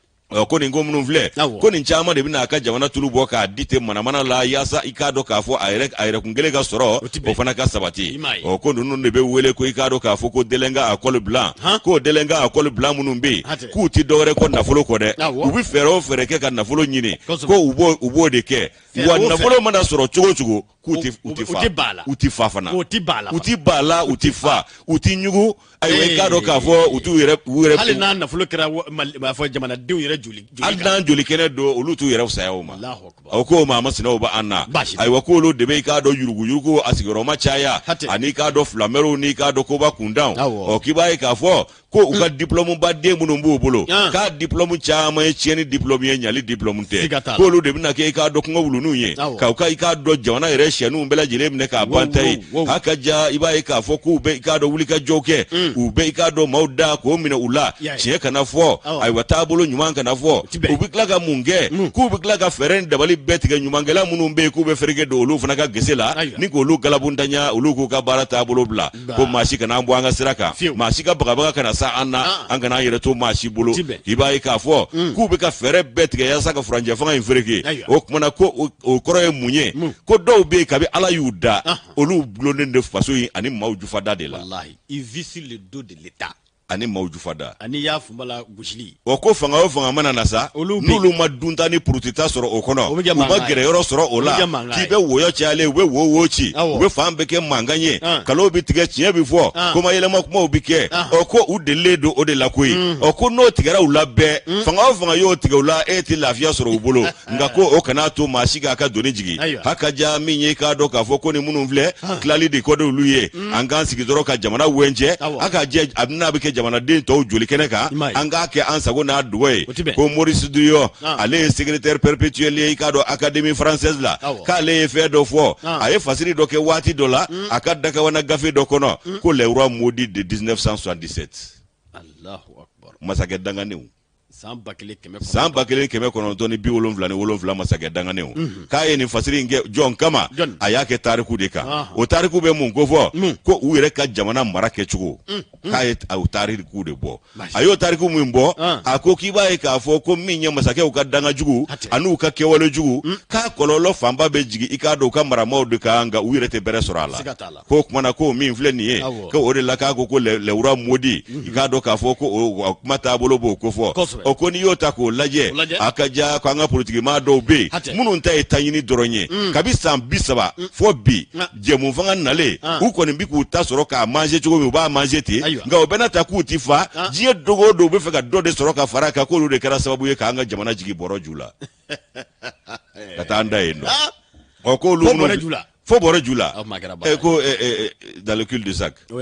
[SPEAKER 1] ko nin ko minnu filɛ ko nin caman de bɛna a ka jamana tulu bɔ k'a di ten manamana la yaasa i k'a dɔn k'a fɔ a yɛrɛkun kelen ka sɔrɔ o fana ka sabati ko ninnu de bɛ wele ko i k'a dɔn k'a fɔ ko délinquant à col blanc k'o délinquant à col blanc minnu bɛ yen k'u ti dɔwɛrɛ ko nafolo kɔ dɛ u bɛ fɛɛrɛ o fɛɛrɛ kɛ ka nafolo ɲini ko u b'o de kɛ wa nafolo mana sɔrɔ cogo cogo k'u ti fa fana u ti ba la u ti fa u ti ɲugu ayiwa i k'a dɔn k'a fɔ u t'u yɛrɛ
[SPEAKER 2] hali n'a nafolo kɛra jamanadenw yɛrɛ
[SPEAKER 1] hali n'an joli kɛnɛ don olu t'u yɛrɛ fisaya o ma ko maa masinaw b'an na ayiwa k'olu de bɛ i k'a dɔn yuruguyurugu a sigiyɔrɔma caya ani k'a dɔn filamɛriw n'i k'a dɔn koba kundanw k'i b'a ye k'a fɔ ko u ka diplôme baden minnu b'u bolo k'a diplôme caman ye tiɲɛni diplôme ye ɲali diplôme tɛ k'olu de bɛna kɛ i k'a dɔn kungo wuluninw ye i k'a dɔn jamana yɛrɛ siyɛninw bɛɛ lajɛlen minɛ k'a ban ta ye hakaja i b'a ye k'a fɔ k'u bɛ i k'a dɔn wulikajɔw kɛ u bɛ i k'a dɔn maaw da k'o minɛ u la tiɲɛ kana fɔ ayiwa taabolo ɲuman kana fɔ u bɛ tila ka mun kɛ k'u bɛ tila ka fɛɛrɛ ni dabali bɛɛ tigɛ ɲumankɛla minnu bɛ yen k'u bɛ fereke don olu fana ka gese la ni k'olu galabuntaɲa olu k'u ka baara taabolo bila ko maa si kana an bɔ an ka sira kan maa si ka bagabaga kana sa an na an kana an yɛrɛ to maa si bolo i b'a ye k'a fɔ k'u bɛ ka fɛɛrɛ bɛɛ tigɛ yaasa ka furancɛ fanga in fereke o kumana ko o kɔrɔ ye mun ye ko dɔw bɛ yen kabi ala y'u da olu gulonnen de faso in ani maaw jufada de la
[SPEAKER 2] il vit sur le dos de l'État
[SPEAKER 1] ani mawjufada
[SPEAKER 2] ani ya fumbala gushili
[SPEAKER 1] o ko fanga o fanga mana na sa nulu ma dunta ni purutita soro o kono u ma gere yoro soro o la ki be woyo chale we wo chi we fan be ke manganye kalo bi tige chie bi fo ko ma yele ma ko bi ke o ko u de ledo o de la koi o ko no tigara u la be fanga o fanga yo tige u la e ti lafiya soro u bolo nga ko o kana to ma shiga ka doni jigi haka ja minye ka do ka fo ko ni munun vle klali de ko do luye anga sigi zoro ka jamana wenje aka je abna be ke jamana den to joli kene ka anga ke ansago na duwe ko Maurice Duyo ale secrétaire perpétuel e kado académie française la ka le fait do fo aye fasiri do ke wati dola akada ka wana gafe do kono ko le roi maudit de 1977
[SPEAKER 2] Allahu akbar
[SPEAKER 1] masake danganeu
[SPEAKER 2] Samba
[SPEAKER 1] kele keme kono toni bi wolonvla masake danganeu ka ye ni fasiri nge John kama ayake tariku de ka o tariku be mun ko fo ko u yere ka jamana marake chugo ka ye au tariku de bo ayo tariku mun bo ako kiba e ka fo ko minya masake u ka danga jugu anu ka kewale jugu ka kololo famba be jigi ikado ka marama de ka anga u yere te bere sorala ko kuma ko min fle ni ko o de la ka ko le ura modi ikado ka fo ko mata bolo bo ko fo okoni yota ko laje akaja ko anga politique ma do be munun ta etanyini doronye kabisa bisaba fo bi jemu fanga nale u ko ni biku ta soro ka manger chugo mi ba manger ti nga obena ta ku ti fa jie dogo do be fe ka do de soro ka faraka ko lu de kara sababu ye ka anga jamana jigi boro jula katanda eno ko lu fo boro jula ko dans le cul de sac o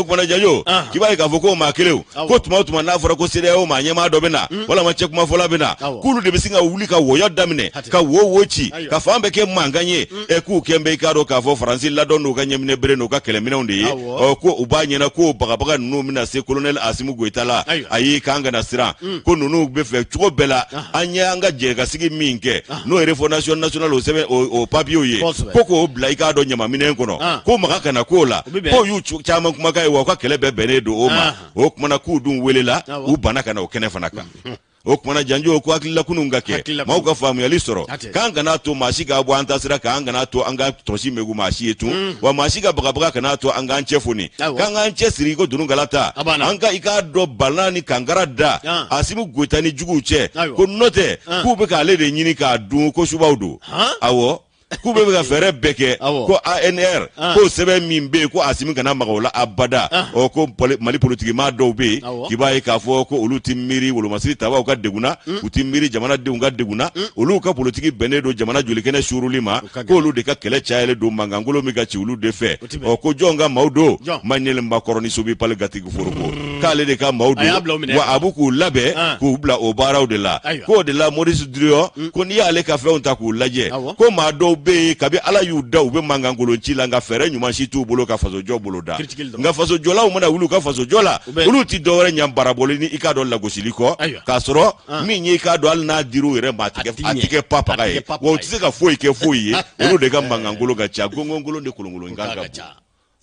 [SPEAKER 1] ko na jayo kiba ka foko ma keleu ko tuma na fora ko sede o ma nyema do bena wala ma chekuma fola bena kulu de bisinga wuli ka woyo damne ka wochi ka fambe ke manganye ku kembe ka do ka fo France la do no ka nyemne bere no ka kelemine onde o ko ubanye na ko baga no mina se colonel Asimu Goitala ayi kanga na sira ko nunu be fe chugo bela anya anga je ka sigi minke no refondation nationale o sebe o papio ye koko blaika do nyama minen kono ko maka kana kola ko yu chama kuma kai wa ka kelebe benedo oma o kuma na kudun welela u bana kana o kene fanaka o kuma na janjo ko akilla kununga ke ma ka famu ya lisoro kanga na to mashiga bo antasira kanga na to anga toshi megu mashi etu wa mashiga baga kana to anga anchefuni kanga anchesiri ko dununga lata anga ika do balani kangara da Asimu Goitani juguche ko note ku be ka le de nyini ka dun ko subaudo awo kube be ka fere beke ko ANR ko sebe mimbe ko Asimu kana magola abada o ko Mali politique ma do be kibaye ka fo ko uluti miri wolo masiri tawa ka deguna uti miri jamana de unga deguna ulu ka politique benedo jamana juli kene shurulima ko ulu de ka kele chaele do mangangolo mi ka ci ulu de fe o ko jonga maudo manel makoroni subi pal gati furuko kale de ka maudo wa abuku labe ko bla o baraw de la ko de la Maurice Duyo ko ni ale ka fe on ta ko laje ko ma do be kabi ala yu da ube mangangolo nchila nga fere nyuma shitu bolo ka faso jo bolo da nga faso jola umana ulu ka faso jola ulu ti dore nyambara bolo ni ikado la gosiliko kasoro minye ikado al na diru ire atike papa kai wo tise ka foi ke foi ulu de ka mangangolo ga cha gongongolo de kulungolo nganga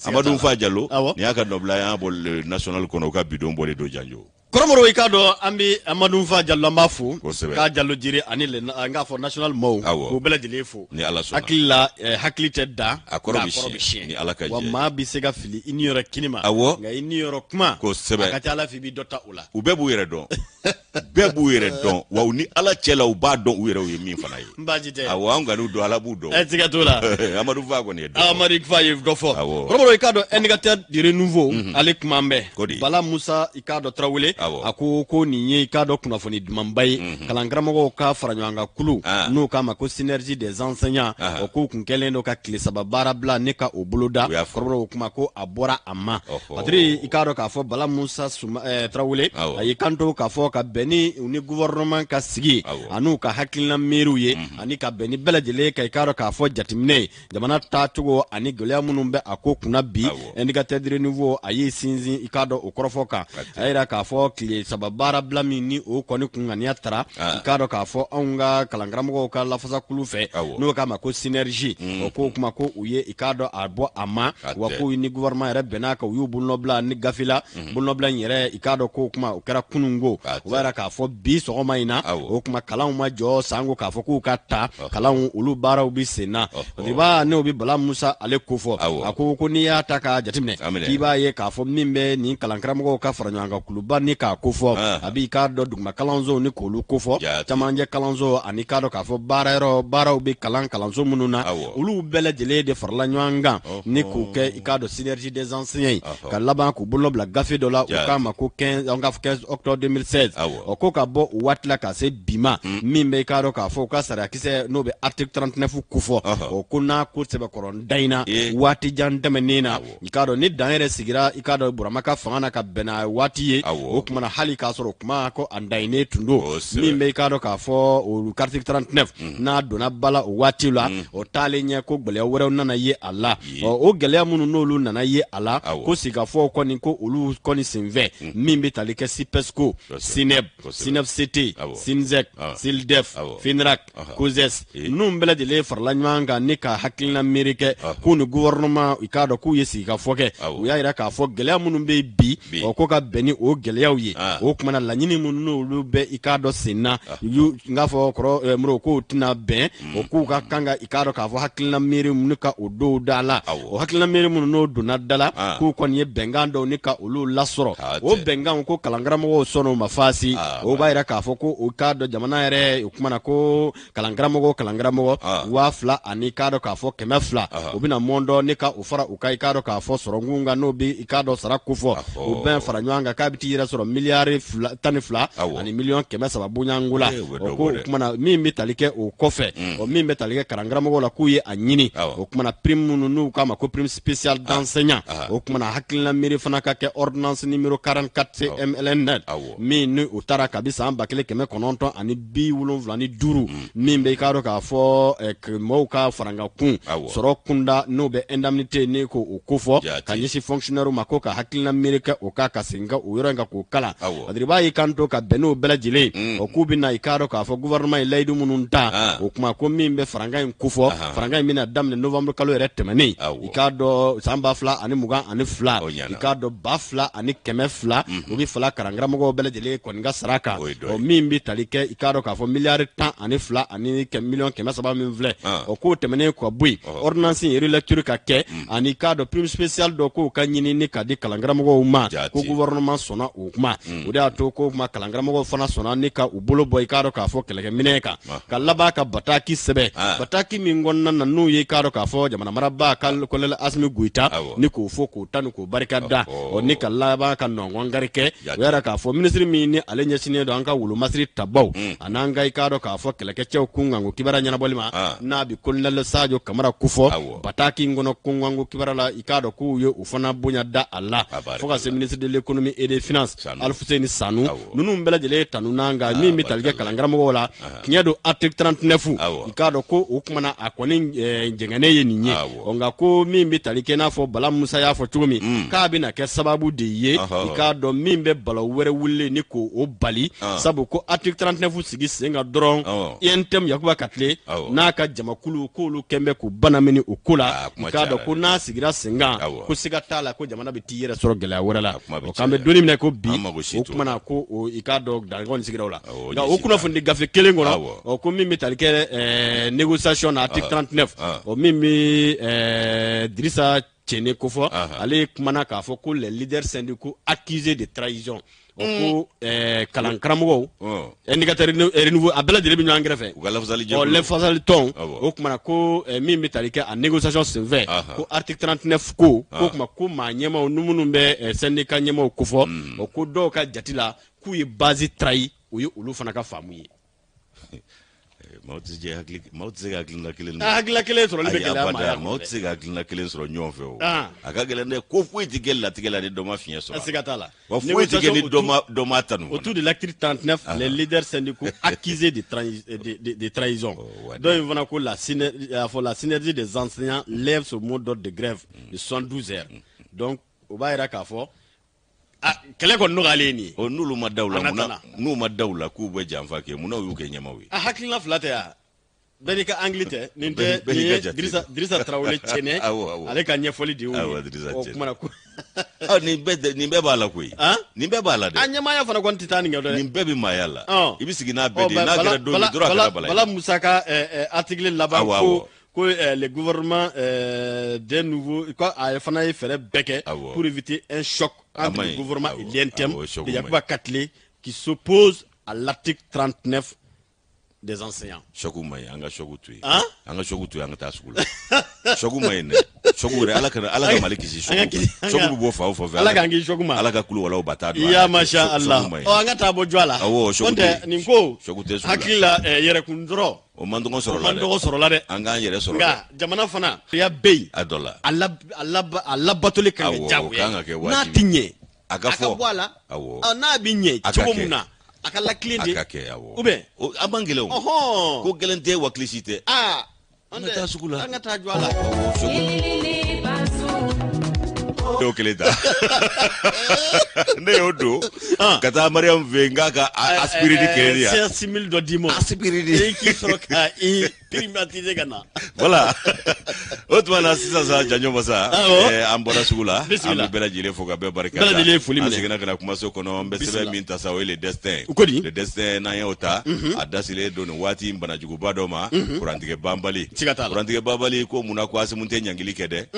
[SPEAKER 1] Amadou Fadialo ni aka dobla ya bol national kono ka bidon bole do janjo
[SPEAKER 2] Koromoro ikado ambi Amadou Fadialo mafu ka jallo jiri ani le nga fo national mo ko bela jile fo
[SPEAKER 1] ni ala sona
[SPEAKER 2] akilla haklite da
[SPEAKER 1] akorobishi ni ala kaje
[SPEAKER 2] wa ma bi sega fili iniora kinima nga iniora kuma
[SPEAKER 1] ko sebe
[SPEAKER 2] akati ala fi bi dota ula
[SPEAKER 1] ubebu yere don bebu yere don wa uni ala chela u ba don u yere o yemi fana yi
[SPEAKER 2] mbajite
[SPEAKER 1] awo nga do ala bu do
[SPEAKER 2] etika tola
[SPEAKER 1] Amadou Fago ni do
[SPEAKER 2] Amadou Fago do fo Koromoro ikado indicateur du renouveau Alek Mambe Bala Musa ikado Traoré ako ko ni ikado kuna foni dumambai kalangramo ka faranyanga kulu no kama ko synergie des enseignants ko kunkelendo ka klesaba barabla neka oboloda Koromoro kuma ko abora ama patri ikado ka fo Bala Musa Traoré ayikanto ka fo ka beni uni gouvernement ka sigi anu ka hakilna meruye ani ka beni belajele ka ikado ka fo jatimne jamana tatugo ani golya munumbe ako kuna bi indicateur de nouveau ayi sinzi ikado okorofoka ayira ka fo kli sababara blamini o koni kungani atara ikado ka fo onga kalangramo ka lafasa kulufe no kama ko synergie oko kuma ko uye ikado abo ama wako ni gouvernement re benaka uyu bulnobla ni gafila bulnobla nyere ikado ko kuma okara kunungo o b'a k'a fɔ bi sɔgɔma in na o kuma kalanw ma jɔ sango k'a fɔ k'u ka ta kalanw olu baaraw bi sen na riba ne bi Bala Musa ale ko fɔ a ko n'i y'a ta ka jateminɛ k'i b'a ye k'a fɔ min bɛ nin kalankaramɔgɔw ka fara ɲɔgɔn kan kuluba ni k'a ko fɔ a b'i k'a dɔn duguma kalanso ni k'olu ko fɔ camancɛ kalanso ani k'a dɔn k'a fɔ baaraw bi kalanso minnu na olu bɛɛ lajɛlen de farala ɲɔgɔn kan ni k'u kɛ i k'a dɔn synergie des anciens ye ka laban k'u bolo bila gafe dɔ la u k'a ma ko 15 octobre 2016 o ko ka bɔ o waati la ka se bi ma min bɛ i k'a dɔn k'a fɔ u ka sariyakisɛ n'o bɛ article 39 ko fɔ o ko n'a ko sɛbɛkɔrɔ da in na waati jan tɛmɛnen na i k'a dɔn ni dan yɛrɛ sigira i k'a dɔn Burama ka fanga na ka bɛn n'a waati ye o tuma na hali k'a sɔrɔ kuma ko a dayinnen tun don min bɛ i k'a dɔn k'a fɔ o article 39 n'a donna bala o waati la o taalen ɲɛ ko gɛlɛya wɛrɛw nana ye a la o gɛlɛya minnu n'olu nana ye a la ko sigikafɔw kɔni ko olu kɔni senfɛ min bɛ tali kɛ SIPESCO SINEP CT SINZEC SILDEF FINRAC COSES ninnu bɛɛ lajɛlen farala ɲɔgɔn kan ni ka hakilina miiri kɛ k'u ni gouvernement i k'a dɔn k'u ye sigikafɔ kɛ u y'a yira k'a fɔ gɛlɛya minnu bɛ bi ko ka bɛn ni o gɛlɛyaw ye o kumana laɲini minnu n'olu bɛ i k'a dɔn sen na n k'a fɔ kɔrɔ muru k'u tɛna bɛn o k'u ka kan ka i k'a dɔn k'a fɔ hakilina miiri minnu ka o dɔw da la o hakilina miiri minnu n'o donna da la k'u kɔni ye bɛnkan dɔw ni ka olu lasɔrɔ o bɛnkanw ko kalankaramɔgɔw sɔn'o ma faasi o b'a yira k'a fɔ ko o k'a dɔn jamana yɛrɛ o kumana ko kalankaramɔgɔ 2000 ani k'a dɔn k'a fɔ 200 o bɛna mɔndɔ ne ka o fara u ka i k'a dɔn k'a fɔ sɔrɔnkun kan n'o bɛ i k'a dɔn sara ko fɔ o bɛn fara ɲɔgɔn kan k'a bɛ t'i yɛrɛ sɔrɔ miliyari 12 ani miliyɔn 300 bonyanko la o ko o kumana min bɛ tali kɛ o kɔfɛ o min bɛ tali kɛ kalankaramɔgɔw la k'u ye a ɲini o kumana prime minnu n'u k'a ma ko prime spécial d'enseignant o kumana hakilina miiri fana ka kɛ ordonnance numéro 44 CMLN min ni o taara kabi san 1975 min bɛ i k'a dɔn k'a fɔ mɔgɔw ka faranga kun sɔrɔ kunda n'o bɛ indemnité ni ko o ko fɔ ka ɲɛsin fonctionnaire ma ko ka hakilina miiri kɛ o ka segin ka o yɔrɔ in kan k'o kalan adiri b'a y'i kan to ka bɛn n'o bɛɛ lajɛlen o k'u bɛ na i k'a dɔn k'a fɔ gouvernement ye layidu minnu ta o kuma ko min bɛ faranga in ko fɔ faranga in bɛna daminɛ novembre kalo yɛrɛ tɛmɛnen i k'a dɔn san 2022 i k'a dɔn 2200 o bɛ fala kalankaramɔgɔw bɛɛ lajɛlen kɔni ka sara kan o min bɛ tali kɛ i k'a dɔn k'a fɔ miliyari 12 ani miliyɔn 300 min filɛ o k'o tɛmɛnen kɔ bɔ yen ordonnance in relecture ka kɛ ani k'a dɔn prime spécial dɔ k'o ka ɲini ni ka di kalankaramɔgɔw ma ko gouvernement sɔnna o kuma o de y'a to ko kuma kalankaramɔgɔw fana sɔnna ni ka u bolo bɔ i k'a dɔn k'a fɔ kɛlɛkɛminɛ kan ka laban ka bataki sɛbɛn bataki min kɔnɔna na n'u ye i k'a dɔn k'a fɔ jamana marabaa Colonel Asimi Goïta ni k'o fɔ k'o ta ni k'o barika da ni ka laban ka nɔngɔngari kɛ o yɛrɛ k'a fɔ ministre min ni ale ɲɛsinnen don an ka wolomasiri tabaw a n'an ka i k'a dɔn k'a fɔ kɛlɛkɛcɛw kunkanko kibara ɲɛnabɔli ma n'a bi Colonel Sadio Kamara ko fɔ bataki in kɔnɔ kunkanko kibara la i k'a dɔn k'u ye o fana bonya da a la fo ka se ministre de l'économie et des finances Alfuseni Sanu ninnu bɛɛ lajɛlen tanu n'an kan min bɛ tali kɛ kalankaramɔgɔw la tiɲɛ don article 39 i k'a dɔn ko o kumana a kɔni jɛngɛnen ye nin ye nka ko min bɛ tali kɛ i n'a fɔ Bala Musa y'a fɔ cogo min k'a bɛna kɛ sababu de ye i k'a dɔn min bɛ bala wɛrɛ wuli ni k'o bali sabu ko article 39 sigi sen kan dɔrɔn INTM Yakuba Katile n'a ka jamakulu k'olu kɛn bɛ k'u banamini o ko la i k'a dɔn ko n'a sigira sen kan ko siga t'a la ko jamana bɛ t'i yɛrɛ sɔrɔ gɛlɛya wɛrɛ la k'an bɛ donni minɛ ko bi o kumana ko i k'a dɔn dankɔni sigira o la nka o kunnafoni gafe kelen kɔnɔ ko min bɛ tali kɛ négociation na article 39 min bɛ Dirisa Tchene ko fɔ ale kumana k'a fɔ ko les leaders syndicaux accusés de trahison o ko kalankaramɔgɔw indicateur renouveau a bɛɛ lajɛlen bɛ ɲɔgɔn kɛrɛfɛ lafasali tɔn o kumana ko min bɛ tali kɛ a négociation senfɛ ko article 39 ko kuma ko maa ɲɛmaw ni minnu bɛ syndicat ɲɛmaw ko fɔ o ko dɔw ka jate la k'u ye base trahi o ye olu fana ka faamu ye
[SPEAKER 1] maaw tɛ se ka hakilina kelen
[SPEAKER 2] hakilina kelen sɔrɔli bɛ gɛlɛya ma
[SPEAKER 1] maaw tɛ se ka hakilina kelen sɔrɔ ɲɔgɔn fɛ o a ka gɛlɛn dɛ ko foyi tɛ kɛ latigɛ la ni dɔ ma fiɲɛ sɔrɔ
[SPEAKER 2] siga t'a la
[SPEAKER 1] wa foyi tɛ kɛ ni dɔ ma tanu
[SPEAKER 2] autour de l'article 39 les leaders syndicaux accusés de trahison dont in fana ko la synergie des enseignants lève ce mot d'ordre de grève de 72 heures donc o b'a yira k'a fɔ kɛlɛ kɔni nɔgɔyalen nin ye
[SPEAKER 1] n'olu ma daw la n'u ma daw la k'u bɛ janfa kɛ munna y'u kɛ ɲɛmaw ye
[SPEAKER 2] hakilina fila tɛ ya Benika Anglite ninde Drissa Traoré chene ale ka ɲɛfɔli di o kuma ko
[SPEAKER 1] ni bɛɛ b'a la koyi nin bɛɛ b'a la dɛ
[SPEAKER 2] a ɲɛmaaya fana kɔni tɛ taa nin kɛ dɛ
[SPEAKER 1] nin bɛɛ bɛ maaya la I bɛ sigi n'a bɛɛ de n'a kɛra don min dɔrɔn a kɛra bala
[SPEAKER 2] Bala Musa ka article laban ko le gouvernement des nouveaux quoi a fana ye fɛrɛ bɛɛ kɛ pour éviter un choc entre le gouvernement et l'INTM de Yakuba Katile qui s'oppose à l'article 39 des enseignants.
[SPEAKER 1] Chogu mai anga chogu tui. Anga chogu tui anga ta sukula. Chogu mai ne. Chogu re ala ka maliki si chogu. Chogu bo fa fa.
[SPEAKER 2] Ala ka ngi chogu ma.
[SPEAKER 1] Ala ka kulu wala bata do.
[SPEAKER 2] Ya masha Allah. O anga ta bo jwala.
[SPEAKER 1] Awo chogu.
[SPEAKER 2] Onde ninko.
[SPEAKER 1] Chogu te sukula.
[SPEAKER 2] Hakila yere kundro.
[SPEAKER 1] O mandogo soro la.
[SPEAKER 2] Mandogo soro la de.
[SPEAKER 1] Anga yere soro.
[SPEAKER 2] Nga jamana fana ya bey.
[SPEAKER 1] Adola.
[SPEAKER 2] Allah batole kan jawo. Na tinye.
[SPEAKER 1] Aga fo.
[SPEAKER 2] Akabwala. Na binye. Chogo muna. Akala cliente
[SPEAKER 1] akake yawo
[SPEAKER 2] ube
[SPEAKER 1] o abangele o ko gelente waklisite anga ta sukula
[SPEAKER 2] anga ta jwala
[SPEAKER 1] do keleta ne odo kata Mariam Venga ka aspiridi kelia
[SPEAKER 2] 6000 do dimo
[SPEAKER 1] aspiridi
[SPEAKER 2] ki soroka primatiser kana
[SPEAKER 1] voilà otwana sisa za janyo masa ambora sukula ambe bela jile foga be barka
[SPEAKER 2] bela jile fuli mine
[SPEAKER 1] sigena kana kuma so kono mbe sebe minta sa le destin le destin na yota adasile don wati mbana juguba do ma kurantige bambali ko muna ko asimunte nyangili kede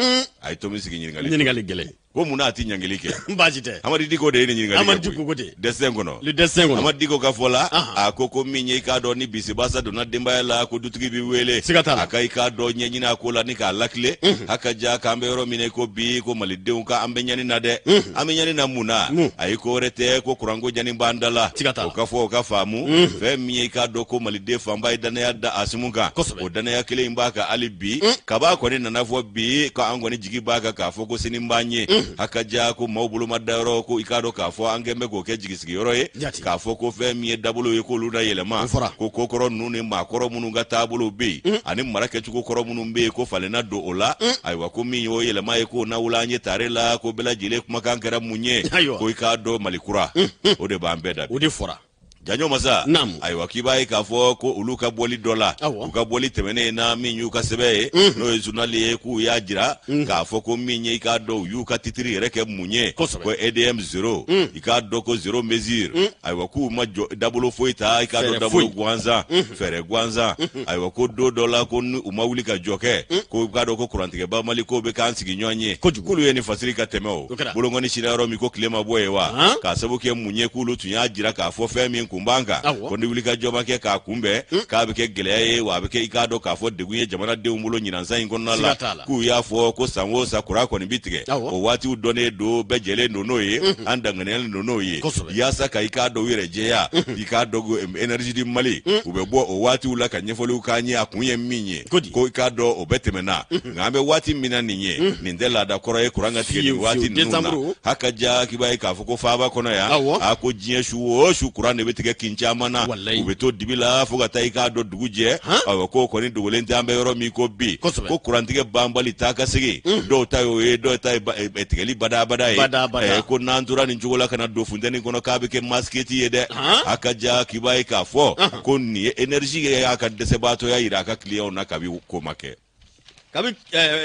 [SPEAKER 1] ay to mi sigi nyingali gele ko muna ati nyangili ke
[SPEAKER 2] mbajite
[SPEAKER 1] amadi diko de nyingali
[SPEAKER 2] amadi diko de
[SPEAKER 1] destin kono
[SPEAKER 2] le destin kono
[SPEAKER 1] amadi diko ka fola akoko minye ka do ni bisi basa do na demba la ko dutugi bi wele akai ka do nyina ko la ni ka lakle haka ja ka mbero mine ko bi ko malideun ka ambe nyani na de ambe nyani na muna ay ko rete ko kurango jani bandala o ka fo ka famu fe minye ka do ko malide famba idana ya da asimunka o dana ya kile imbaka ali bi ka ba ko ni na fo bi ka angoni jigi baka ka fo ko sini mbanye haka ja ko mawbulu madaro ko ikado ka fo angembe go ke jigi sigi yoro ye ka fo ko fe minye dabulo ye ko luna yelema ko kokoro nuni makoro munu ga tabulo bi ani marake chuko koro munu be ko falena do ola aywa ko mi yo yelema ye ko na wulanye tarela ko bela jile kuma kankara munye ko ikado malikura o de bambeda
[SPEAKER 2] o de fora
[SPEAKER 1] janyo masa aywa kibai ka fo ko uluka boli dola uka boli temene na minyu ka sebe no ezunali ku ya jira ka fo ko minye ka do yuka titiri reke munye ko EDM 0 ika do ko 0 mesure aywa ku ma double foita ika do double gwanza fere gwanza aywa ko do dola ko umawuli ka joke ko ka do ko kurantige ba mali ko be kan sigi nyonye kulu yeni fasirika temeo bolongoni shiraro mi ko klema boyewa ka sabuke munye kulu tunya jira ka fo femi kumbanga ko ndi wuli ka joba ke ka kumbe ka be ke gele wa be ke ikado ka fo de gunye jamana de umulo nyina nsa ingono la ku ya fo ko sanwo sakura ko ni bitige o wati u done do be jele nono ye andangane nono ye ya saka ikado wire jeya ikado go energy di mali u be bo o wati u la ka nyefolu ka nya akunye minye ko ikado o betemena ngambe wati mina ninye nindela da koro e kuranga tige wati nuna haka ja kibai ka fo ko faba kono ya ako jie shu kurane betige kinchamana ubeto dibila fuga taika do duguje ko ko ni dugulente ambe yoro mi ko bi ko kurantige bambali taka sigi do tayo e do tay etigeli bada ko nantura ni jugola kana do fundeni kono kabe ke masketi yede akaja kibai ka fo ko ni energy ya ka desebato ya ira ka client na kabi ko make
[SPEAKER 2] kabi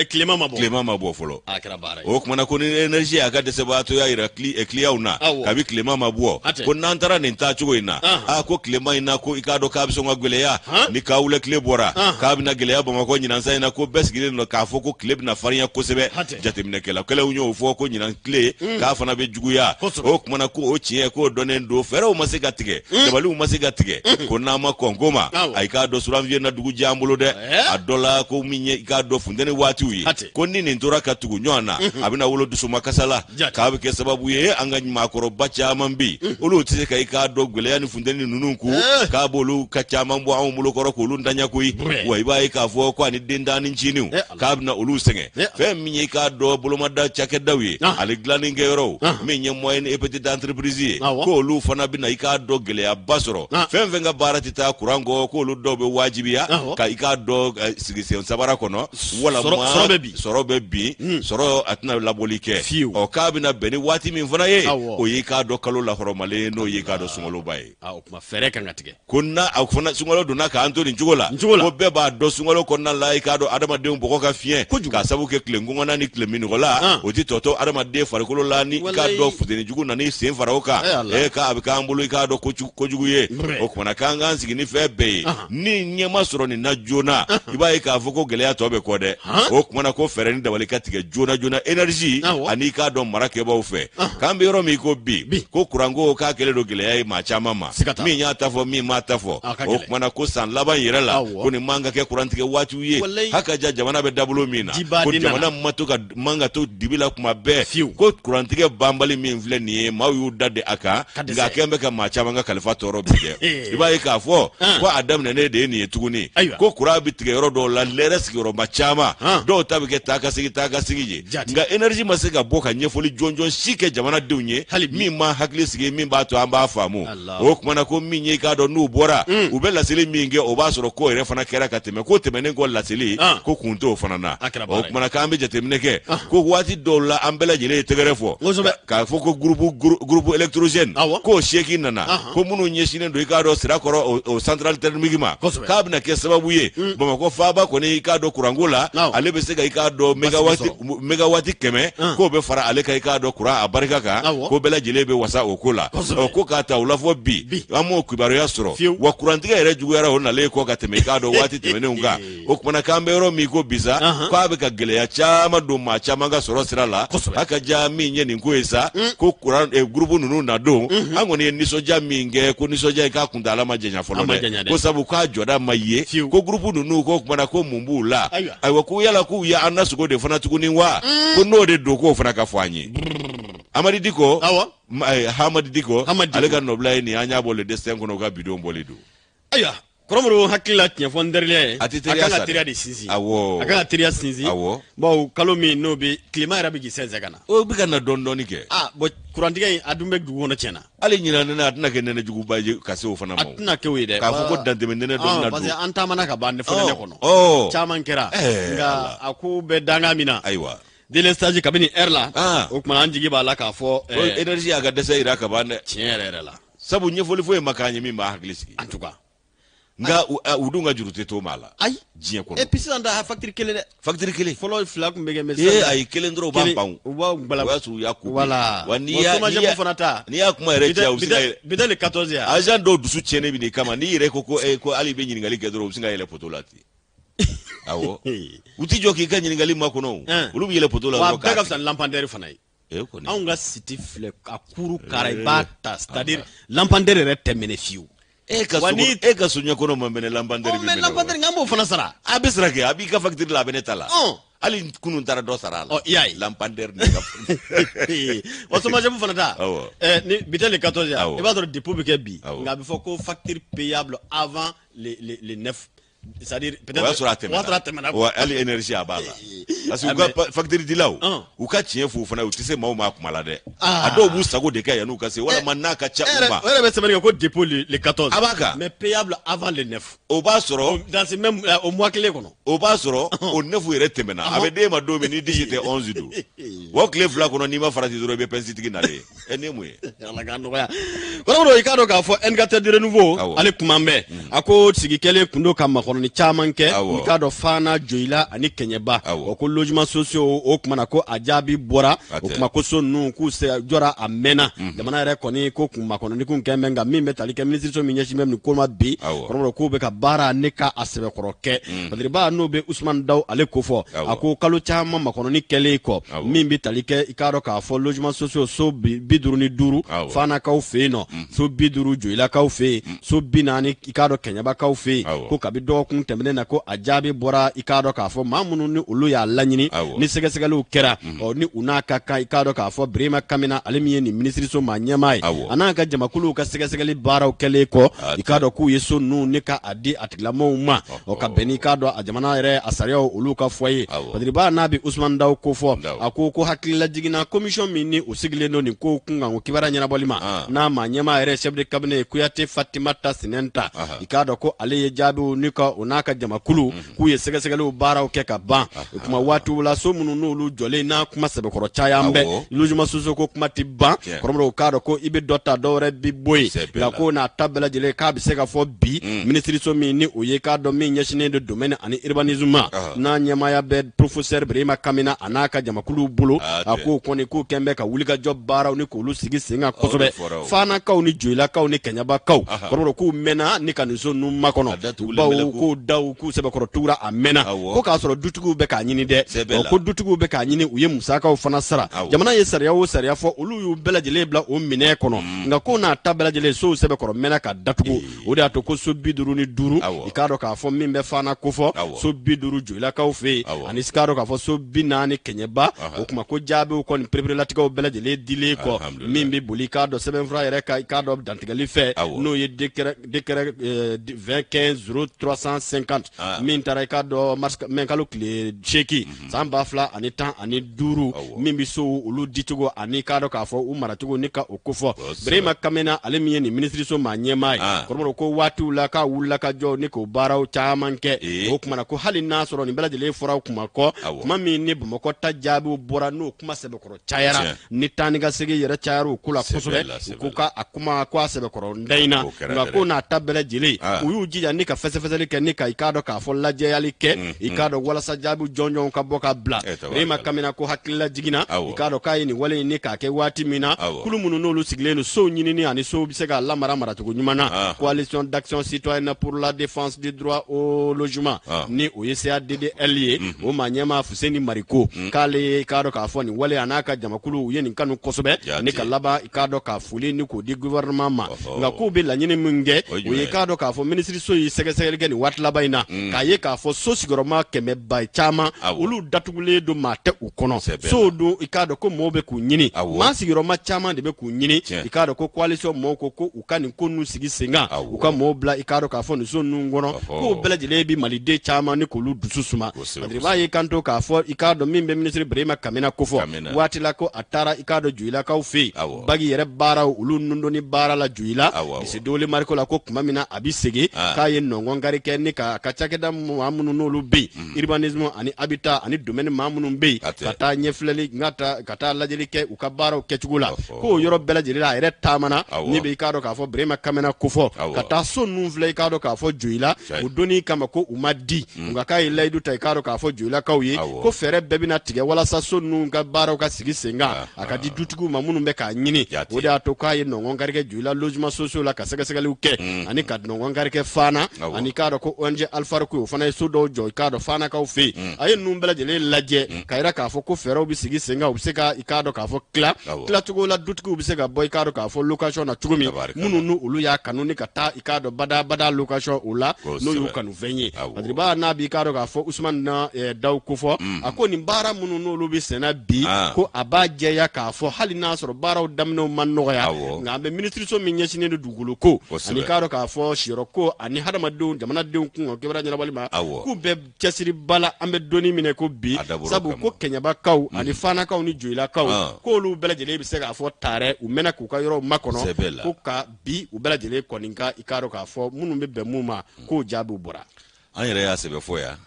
[SPEAKER 2] klima mabo folo akira bara
[SPEAKER 1] o kuma ko ni energy aga de sebato ya ira client na kabi klima mabo ko nantara ni ta chugo ina ko klima ina ko ikado kabi so ngwele ya ni kaule klebora kabi na gele ya bama ko nyina nsa ina ko besgile no ka fo ko kleb na fariya ko sebe jatemne kela kele unyo fo ko nyina kle ka fana be jugu ya o kuma ko o chie ko donen do fere o masega tige debalu o masega tige ko na ma kongoma ai ka do suranvie na dugu jambulo de adola ko minye ikado fundene wati uyi ko nini ntora katugu nyona abina wolo dusuma kasala kabe ke sababu ye anga makoro bacha mambi ulu tise kai ka dogwele yani fundene nununku ka bolu kacha mambo awu mulo koro ko lundanya kuyi wa ibai ka fo ko ani dindani nchiniu kabna ulu senge fe minye ka do bolo madda chake dawi ali glani ngero minye moyen e petite entreprise ko lu fana bina ika dogele ya basoro fe venga barati ta kurango ko lu dobe wajibiya ka ika do sigise sabara kono wala sɔrɔ bɛ bin sɔrɔ a tɛna labɔli kɛ ɔ k'a bɛna bɛn ni waati min fana ye o y'i k'a dɔn kalo lahɔrɔmalen n'o y'i k'a dɔn sunkaloba ye
[SPEAKER 2] o kuma fɛɛrɛ kan ka tigɛ
[SPEAKER 1] ko n'a a fana sunkalo donna k'an to nin cogo la ko bɛɛ b'a dɔn sunkalo kɔnɔna la i k'a dɔn adamadenw bɔgɔ ka fiɲɛ k'a sabu kɛ tile ngɔngɔnna ni tile minɔgɔla o ti tɔtɔ adamaden farikolo la ni k'a dɔn futeni jugu na ni sen fara o kan k'a bɛ k'an bolo i k'a dɔn kojugu ye o kumana k'an k'an sigi ni fɛn bɛɛ ye ni ɲɛma sɔrɔ nin na joona i b'a ye k'a fɔ ko gɛlɛya tɔ bɛ kɔ dɛ o kumana ko fɛɛrɛ ni dabali ka tigɛ joona énergie ani k'a dɔn mara kɛbaaw fɛ k'an bɛ yɔrɔ min ko bi ko kuranko k'a kɛlen don gɛlɛya ye maa caman ma min y'a ta fɔ min m'a ta fɔ o kumana ko san laban yɛrɛ la ko nin man ka kɛ kurantigɛ waatiw ye hakaja jamana bɛ dabolo min na ko jamana man ka to dibi la kuma bɛɛ ko kurantigɛ banbali min filɛ nin ye maaw y'u da de a kan nka a kɛn bɛ ka maa caman ka kalifa tɔɔrɔ bi dɛ i b'a ye k'a fɔ ko a daminɛnen de ye nin ye tuguni ko kuran bɛ tigɛ yɔrɔ dɔw la lɛrɛ sigiyɔrɔma caman dɔw ta bɛ kɛ taa ka sigi ye nka énergie ma se ka bɔ ka ɲɛfɔli jɔnjɔn si kɛ jamanadenw ye min ma hakili sigi min b'a to an b'a faamu o kumana ko min ye k'a dɔn n'u bɔra u bɛ laseli min kɛ o b'a sɔrɔ ko yɛrɛ fana kɛra ka tɛmɛ ko tɛmɛnen kɔ laseli ko kun t'o fana na o kumana k'an bɛ jateminɛ kɛ ko waati dɔw la an bɛɛ lajɛlen ye tɛgɛrɛ fɔ k'a fɔ ko groupe électrogène k'o seegin nana ko minnu ɲɛsinnen don i k'a dɔn sirakɔrɔ o centrale thermique ma k'a bɛna kɛ sababu ye Bamakɔ faaba kɔni i k'a dɔn kuranko la ale bɛ se ka i k'a dɔn megawati 100 k'o bɛ fara ale kan i k'a dɔn kuran a barika kan ko bɛɛ lajɛlen bɛ wasa o ko la ko k'a ta o la fɔ bi an m'o kibaruya sɔrɔ wa kurantigɛ yɛrɛ juguyara o nalen kɔ ka tɛmɛ i k'a dɔn waati tɛmɛnenw kan o kumana k'an bɛ yɔrɔ min ko bisa k'a bɛ ka gɛlɛya caman don maa caman ka sɔrɔ sira la a ka ja min ye nin ko ye sa ko kuran groupe ninnu na don an kɔni ye nisɔndiya min kɛ ko nisɔndiya ye k'a kuntala ma janya fɔlɔ dɛ ko sabu k'a jɔda ma ye ko groupe ninnu ko kumana ko mun b'u la ayiwa ko yala k'u ye an nasogo de fana tuguni wa ko n'o de don k'o fana ka fɔ an ye Amadi Diko Hamadi Diko ale ka nɔbila ye nin an y'a bɔ le destin kɔnɔ o ka bidon bɔlen don
[SPEAKER 2] ayiwa Kɔrɔmuru hakili la tiɲɛ fɔ n dɛrɛliya ye a kan ka teriya de sinsin a kan ka teriya sinsin bawo kalo min n'o bɛ tilema yɛrɛ bɛ k'i sɛnsɛn ka na
[SPEAKER 1] o bɛ ka na dɔɔni kɛ
[SPEAKER 2] bon kurantigɛ in a dun bɛ dugu kɔnɔ tiɲɛna
[SPEAKER 1] hali ɲinan nɛnɛ a tɛna kɛ nɛnɛ juguba ye ka se o fana ma
[SPEAKER 2] a tɛna kɛ o ye dɛ
[SPEAKER 1] k'a fɔ ko dantɛmɛ nɛnɛ dɔ bɛna don
[SPEAKER 2] parce que an taamana ka ban ne fɔ nɛnɛ kɔnɔ caman kɛra nka a ko bɛ danga min na
[SPEAKER 1] ayiwa
[SPEAKER 2] délestage kabini heure la o kumana an jigi b'a la k'a fɔ
[SPEAKER 1] énergie a ka dɛsɛ yira ka ban dɛ
[SPEAKER 2] tiɲɛ yɛrɛ la
[SPEAKER 1] sabu ɲɛfɔli foyi ma k'an ye min b'a hakili sigi
[SPEAKER 2] en tout cas
[SPEAKER 1] nka u dun ka juru tɛ to maa la
[SPEAKER 2] ayi
[SPEAKER 1] diɲɛ kɔnɔ
[SPEAKER 2] et puis sisan ta facture kelen dɛ
[SPEAKER 1] facture kelen
[SPEAKER 2] fɔlɔ fila tun bɛ kɛ mais
[SPEAKER 1] ayi kelen dɔrɔn u b'a ban
[SPEAKER 2] u b'a bala
[SPEAKER 1] o y'a sɔrɔ u y'a coupé
[SPEAKER 2] voilà
[SPEAKER 1] wa n'i y'a kuma yɛrɛ caya u bɛ se ka
[SPEAKER 2] bitɛn le 14 ya
[SPEAKER 1] agent dɔw dusu tiɲɛnen bɛ nin kama n'i yɛrɛ ko hali bɛ ɲininkali kɛ dɔrɔn u bɛ se ka yɛlɛ poto la ten awɔ u ti jɔ k'i ka ɲininkali makɔnɔ olu bɛ yɛlɛ poto la
[SPEAKER 2] wa bɛɛ ka fisa ni lampadaire fana ye anw ka site filɛ a kuru kara i b'a ta c'est à dire lampadaire yɛrɛ tɛmɛnɛ fiyewu
[SPEAKER 1] e ka so ɲɛkɔnɔ ma mɛnɛ lampadaire bɛ mɛnɛ
[SPEAKER 2] lampadaire n b'o fana sara
[SPEAKER 1] a bɛ sara kɛ a b'i ka facture la a bɛ ne ta la hali kunun taara dɔ sara a la
[SPEAKER 2] i y'a ye
[SPEAKER 1] lampadaire ne ka
[SPEAKER 2] o somagefu fana ta ni bitɛn le 14 ya i b'a sɔrɔ dépôt bɛ kɛ bi nka a bɛ fɔ ko facture payable avant le 9 c'est-à-dire peut-être
[SPEAKER 1] o y'a sɔrɔ a tɛmɛna wa hali énergie a b'a la parce que u ka facture dilaw u ka tiɲɛ f'u fana u tɛ se maaw ma kuma la dɛ a dɔw b'u sago de kɛ yan'u ka se walama n'a ka ca u ma
[SPEAKER 2] o yɛrɛ bɛ sɛbɛnni kɛ ko dépôt le 14
[SPEAKER 1] a b'a kan
[SPEAKER 2] mais payable avant le 9
[SPEAKER 1] o b'a sɔrɔ
[SPEAKER 2] dans ce même au mois kelen kɔnɔ
[SPEAKER 1] o b'a sɔrɔ o 9 yɛrɛ tɛmɛna a bɛ d'e ma don min ni digi tɛ 11 don o tile fila kɔnɔ n'i ma farati dɔrɔn i bɛ pɛnsi tigi nalen ni ye mun ye
[SPEAKER 2] ala k'a nɔgɔya kɔrɔbɔrɔ i k'a dɔn k'a fɔ NKT de renouveau ale kuma bɛɛ a ko sigi kɛlen kun do ka makɔnɔni caman kɛ i k'a dɔn Fana Joyila ani Kɛɲɛba o ko logements sociaux o kumana ko a jaabi bɔra o kuma ko so ninnu k'u se jɔra a mɛnna jamana yɛrɛ kɔni ko kun makɔnɔni kun kɛn bɛ nka min bɛ tali kɛ minisiriso min ɲɛsin bɛ nin ko ma bi kɔrɔbɔrɔ k'u bɛ ka baara ne ka a sɛbɛkɔrɔ kɛ patiribaa n'o bɛ Usmani Daw ale ko fɔ a ko kalo caman makɔnɔni kɛlen kɔ min bɛ tali kɛ i k'a dɔn k'a fɔ logements sociaux so 55 Fanakaw fɛ yen nɔ so 50 Joyilakaw fɛ yen so 40 i k'a dɔn Kɛɲɛbakaw fɛ yen ko kabi dɔgɔkun tɛmɛnen na ko a jaabi bɔra i k'a dɔn k'a fɔ maa minnu ni olu y'a lajɛ laɲini ni sɛgɛsɛgɛliw kɛra ni u n'a ka kan i k'a dɔn k'a fɔ Birahima Kamina ale min ye nin minisiriso maa ɲɛmaa ye a n'a ka jamakuluw ka sɛgɛsɛgɛli baaraw kɛlen kɔ i k'a dɔn k'u ye so ninnu ni ka a di a tigilamɔɔw ma ka bɛn ni k'a dɔn a jamana yɛrɛ a sariyaw olu ka fɔ ye Badiriba n'a bi Usmane Daw ko fɔ a ko hakililajiginna commission min ni u sigilen don nin ko kun kan o kibaruya ɲɛnabɔli ma n'a maa ɲɛmaa yɛrɛ chef de cabinet Kuyate Fatimata Sinɛnta i k'a dɔn ko ale ye jaabiw ni ka o n'a ka jamakulu k'u ye sɛgɛsɛgɛliw baaraw kɛ ka ban o kuma waatiw la so minnu n'olu jɔlen n'a kuma sɛbɛkɔrɔ caya an bɛ logement social ko kuma ti ban kɔrɔmɔdɔw k'a dɔn ko i bɛ dɔ ta dɔwɛrɛ bi bɔ yen nka ko n'a ta bɛɛ lajɛlen k'a bɛ se ka fɔ bi minisiriso min ni o ye k'a dɔn min ɲɛsinnen don domaine ani urbanisme ma n'a ɲɛmaaya bɛ professeur Birahima Kamina a n'a ka jamakuluw bolo a ko kɔni k'u kɛn bɛ ka wulikajɔ baaraw ni k'olu sigi sen kan kosɛbɛ Fanakaw ni Joyilakaw ni Kɛɲɛbakaw kɔrɔmɔdɔw k'u mɛnna ni ka nin so ninnu makɔnɔ bawo k'u daw k'u sɛbɛkɔrɔ tugura a mɛnna ko k'a sɔrɔ dutigiw bɛ k'a ɲini dɛ ko dutigiw bɛ k'a ɲini u ye musakaw fana sara jamana ye sariya o sariya fɔ olu y'u bɛɛ lajɛlen bila o minɛn kɔnɔ nka ko n'a ta bɛɛ lajɛlen sow sɛbɛkɔrɔ mɛnna ka datugu o de y'a to ko so 55 i k'a dɔn k'a fɔ min bɛ Fana ko fɔ so 50 Joyilakaw fɛ yen ani k'a dɔn k'a fɔ so 40 Kɛɲɛba o kuma ko jaabiw kɔni pereperelatigɛw bɛɛ lajɛlen dilen kɔ min bɛ boli k'a dɔn sɛbɛnfura yɛrɛ ka i k'a dɔn dantigɛli fɛ n'o ye décret 2015-0350 min taara i k'a dɔn mɛnkalo tile 8 san 2015 min bɛ so olu dicogo ani k'a dɔn k'a fɔ u maracogo ni ka o ko fɔ Birahima Kamina ale min ye nin minisiriso maa ɲɛmaa ye kɔrɔmɔdɔw ko waatiw la k'a wulila ka jɔ ni k'o baaraw caman kɛ o kumana ko hali n'a sɔrɔ nin bɛɛ lajɛlen fɔra kuma kɔ kuma min ni Bamakɔ ta jaabiw bɔra n'o kuma sɛbɛkɔrɔ cayara ni taa ni ka segin yɛrɛ cayara o ko la kosɛbɛ u ko k'a kuma ko a sɛbɛkɔrɔ ndɛyina nka ko n'a ta bɛɛ lajɛlen u y'u jija ni ka fɛsɛfɛsɛli kɛ ni ka i k'a dɔn k'a fɔ lajɛyali kɛ i k'a dɔn walasa jaabiw jɔnjɔnw ka bɔ ka bila Birahima Kamina ko hakilila jiginna i k'a dɔn k'a ye nin wale in ni k'a kɛ waati min na kulu minnu n'olu sigilen don sow ɲinini ani sow bɛ se ka lamara maracogo ɲuman na coalition d'action citoyenne pour la défense du droit au logement ni o ye CADDL ye o maa ɲɛmaa Fuseni Mariko k'ale ye i k'a dɔn k'a fɔ nin wale a n'a ka jamakulu u ye nin kanu kosɛbɛ ni ka laban i k'a dɔn k'a foli ni k'o di gouvernement ma nka k'u bɛ laɲini min kɛ o ye k'a dɔn k'a fɔ minisiriso ye sɛgɛsɛgɛli kɛ nin waati laban in na k'a ye k'a fɔ so sigiyɔrɔma 100 caman olu datugulen don maa tɛ u kɔnɔ sow don i k'a dɔn ko mɔɔw bɛ k'u ɲini maa sigiyɔrɔma caman de bɛ k'u ɲini i k'a dɔn ko coalition mɔɔw ko u ka nin ko ninnu sigi sen kan u ka mɔɔw bila i k'a dɔn k'a fɔ nin so ninnu kɔnɔ k'o bɛɛ lajɛlen bɛ maliden caman ni k'olu dusu suma Badiriba y'i kanto k'a fɔ i k'a dɔn min bɛ minisiri Birahima Kamina ko fɔ waati la ko a taara i k'a dɔn Joyilakaw fɛ yen Bagi yɛrɛ baaraw olu nundoni baara la Joyila Dole Mariko la ko kuma min na a bɛ segin k'a ye nɔngɔnkari kɛ ni ka cakɛda maa minnu n'olu bɛ yen urbanisme ani habitat ani domaine maa minnu bɛ yen ka taa ɲɛfilɛli ka taa lajɛli kɛ u ka baaraw kɛcogo la k'o yɔrɔ bɛɛ lajɛlen a yɛrɛ taamana ni bɛ i k'a dɔn k'a fɔ Birahima Kamina ko fɔ ka taa so ninnu filɛ i k'a dɔn k'a fɔ Joyila o donni kama ko u ma di nka k'a ye layidu ta i k'a dɔn k'a fɔ Joyilakaw ye ko fɛɛrɛ bɛɛ bɛna tigɛ walasa so ninnu ka baaraw ka sigi sen kan a ka di dutigiw ma minnu bɛ k'a ɲini o de y'a to k'a ye nɔngɔnkari kɛ Joyila logement sociaux la ka sɛgɛsɛgɛliw kɛ ani ka nɔngɔnkari kɛ Fana ani k'a dɔn ko ONG Alfarku o fana ye so dɔw jɔ i k'a dɔn Fanakaw fɛ yen a ye ninnu bɛɛ lajɛlen lajɛ ka yira k'a fɔ ko fɛɛrɛw bɛ sigi sen kan u bɛ se ka i k'a dɔn k'a fɔ tilacogo la dutigiw bɛ se ka bɔ i k'a dɔn k'a fɔ location na cogo min minnu n'olu y'a kanu ni ka taa i k'a dɔn bada location o la n'o y'u kanu fɛn ye Badiriba n'a b'i k'a dɔn k'a fɔ Usmane Daw ko fɔ a ko nin baara minnu n'olu bɛ senna bi ko a b'a jɛya k'a fɔ hali n'a sɔrɔ baaraw daminɛw ma nɔgɔya nka an bɛ minisiriso min ɲɛsinnen don dugukolo ko ani k'a dɔn k'a fɔ siyɔrɔ ko ani hadamadenw jamanadenw kun ka kibaruya ɲɛnabɔli ma k'u bɛɛ cɛsiri bala an bɛ donni minɛ ko bi sabu ko Kɛɲɛbakaw ani Fanakaw ni Joyilakaw k'olu bɛɛ lajɛlen bɛ se k'a fɔ taarɛ u mɛnna k'u ka yɔrɔ makɔnɔ ko ka bi u bɛɛ lajɛlen kɔni ka i k'a dɔn k'a fɔ minnu bɛ bɛn mun ma k'o jaabiw bɔra
[SPEAKER 1] an yɛrɛ y'a sɛbɛ fɔ yan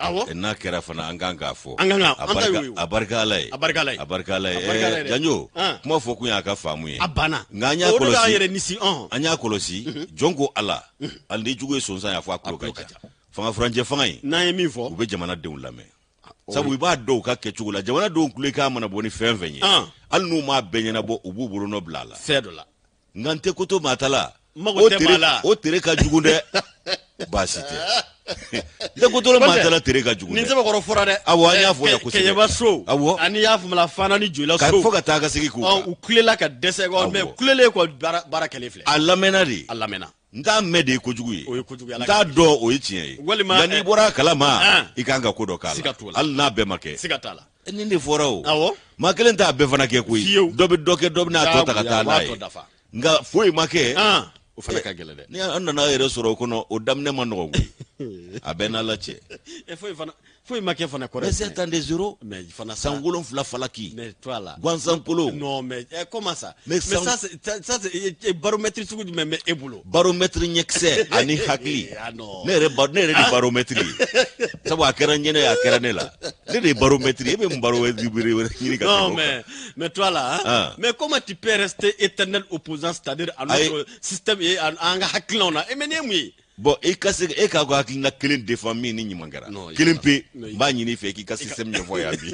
[SPEAKER 1] n'a kɛra fana an kan k'a fɔ a barika Ala ye a barika Ala ye Janjo kuma fɔ kun y'a ka faamu ye
[SPEAKER 2] a banna
[SPEAKER 1] nka an y'a kɔlɔsi jɔn ko Ala hali ni jugu ye sɔnsan y'a fɔ a kulo ka ca fanga furancɛ fanga in
[SPEAKER 2] n'an ye min fɔ
[SPEAKER 1] u bɛ jamanadenw lamɛn sabu i b'a dɔn u ka kɛcogo la jamanadenw kulo k'a mana bɔ ni fɛn fɛn ye hali n'u m'a bɛɛ ɲɛnabɔ u b'u bolo nɔ bila a la
[SPEAKER 2] fɛn dɔ la
[SPEAKER 1] nka n tɛ ko to maa ta la
[SPEAKER 2] o
[SPEAKER 1] tere ka jugu dɛ baasi tɛ ne ko to maa ta la tere ka jugu dɛ
[SPEAKER 2] nin sɛbɛkɔrɔ fɔra dɛ
[SPEAKER 1] awɔ an y'a fɔ yan kosɛbɛ
[SPEAKER 2] Kɛɲɛba so ani y'a faamuya Fana ni Joyila so
[SPEAKER 1] fo ka taa ka segin k'u kan
[SPEAKER 2] u kulela ka dɛsɛ mais u kulelen kɔ baara kɛlen filɛ
[SPEAKER 1] a lamɛnna de
[SPEAKER 2] a lamɛnna
[SPEAKER 1] nta mede ko jugu ye nta do o ye tiɲɛ ye nka n'i bɔra kalama i kan ka ko dɔ k'a la hali n'a bɛɛ ma kɛ ni de fɔra o maa kelen t'a bɛɛ fana kɛ koyi dɔ bɛ dɔ kɛ dɔ bɛ n'a tɔ ta ka taa n'a ye nka foyi ma kɛ
[SPEAKER 2] o fana ka gɛlɛn dɛ
[SPEAKER 1] ni an nana yɛrɛ sɔrɔ o kɔnɔ o daminɛ ma nɔgɔn koyi a bɛɛ n'Ala cɛ
[SPEAKER 2] foyi ma kɛ fana kɔrɔ
[SPEAKER 1] mais c'est des zéro
[SPEAKER 2] mais fana
[SPEAKER 1] san 7 falaki
[SPEAKER 2] mais toi là
[SPEAKER 1] Gansan Polo
[SPEAKER 2] non mais comment ça mais ça c'est baromètre sugu jumɛn bɛ e bolo
[SPEAKER 1] baromètre ɲɛkisɛ ani hakili ne yɛrɛ de baromètre sabu a kɛra ɲɛnɛ a kɛra ne la ne de baromètre e bɛ mun baromètre ɲini ka
[SPEAKER 2] non mais toi là mais comment tu peux rester éternel opposant c'est-à-dire à notre système et à an ka hakilinaw na e mais ne mun ye
[SPEAKER 1] bon e ka se e ka ko hakilina kelen défend min ni ɲuman kɛra kelen pe b'a ɲini fɛ k'i ka système ɲɛfɔ yan bi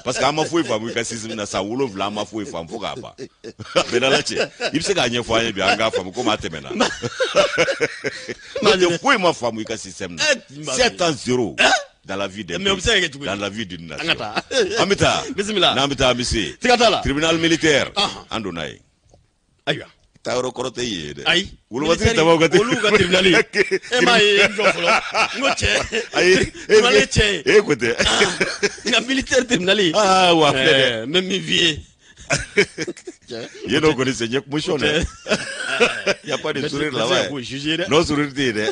[SPEAKER 1] parce que an ma foyi faamu i ka système na sa 7 an ma foyi faamu fo k'a ban bɛɛ n'Ala cɛ i bɛ se k'a ɲɛfɔ an ye bi an k'a faamu komi a tɛmɛna n'o foyi ma faamu i ka système na 7 ans 0 dans la vie des dans la vie d'une nation an bɛ taa n'an bɛ taa an bɛ se tribunal militaire an donna ye
[SPEAKER 2] ayiwa
[SPEAKER 1] tayɔrɔ kɔrɔ tɛ ye dɛ
[SPEAKER 2] ayi
[SPEAKER 1] wolomatigi tabaw ka
[SPEAKER 2] olu ka tribunal e m'a ye jɔ fɔlɔ n ko cɛ
[SPEAKER 1] ayi
[SPEAKER 2] tribunal ye cɛ
[SPEAKER 1] ye e ko tɛ
[SPEAKER 2] nka militaire tribunal
[SPEAKER 1] wa filɛ dɛ
[SPEAKER 2] même min f'i ye
[SPEAKER 1] yen n'o kɔni c'est ɲɛkumusɔn dɛ y a pas de sourire là-bas non sourire tɛ yen dɛ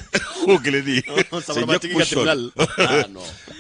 [SPEAKER 1] ko kelen di c'est ɲɛkumusɔn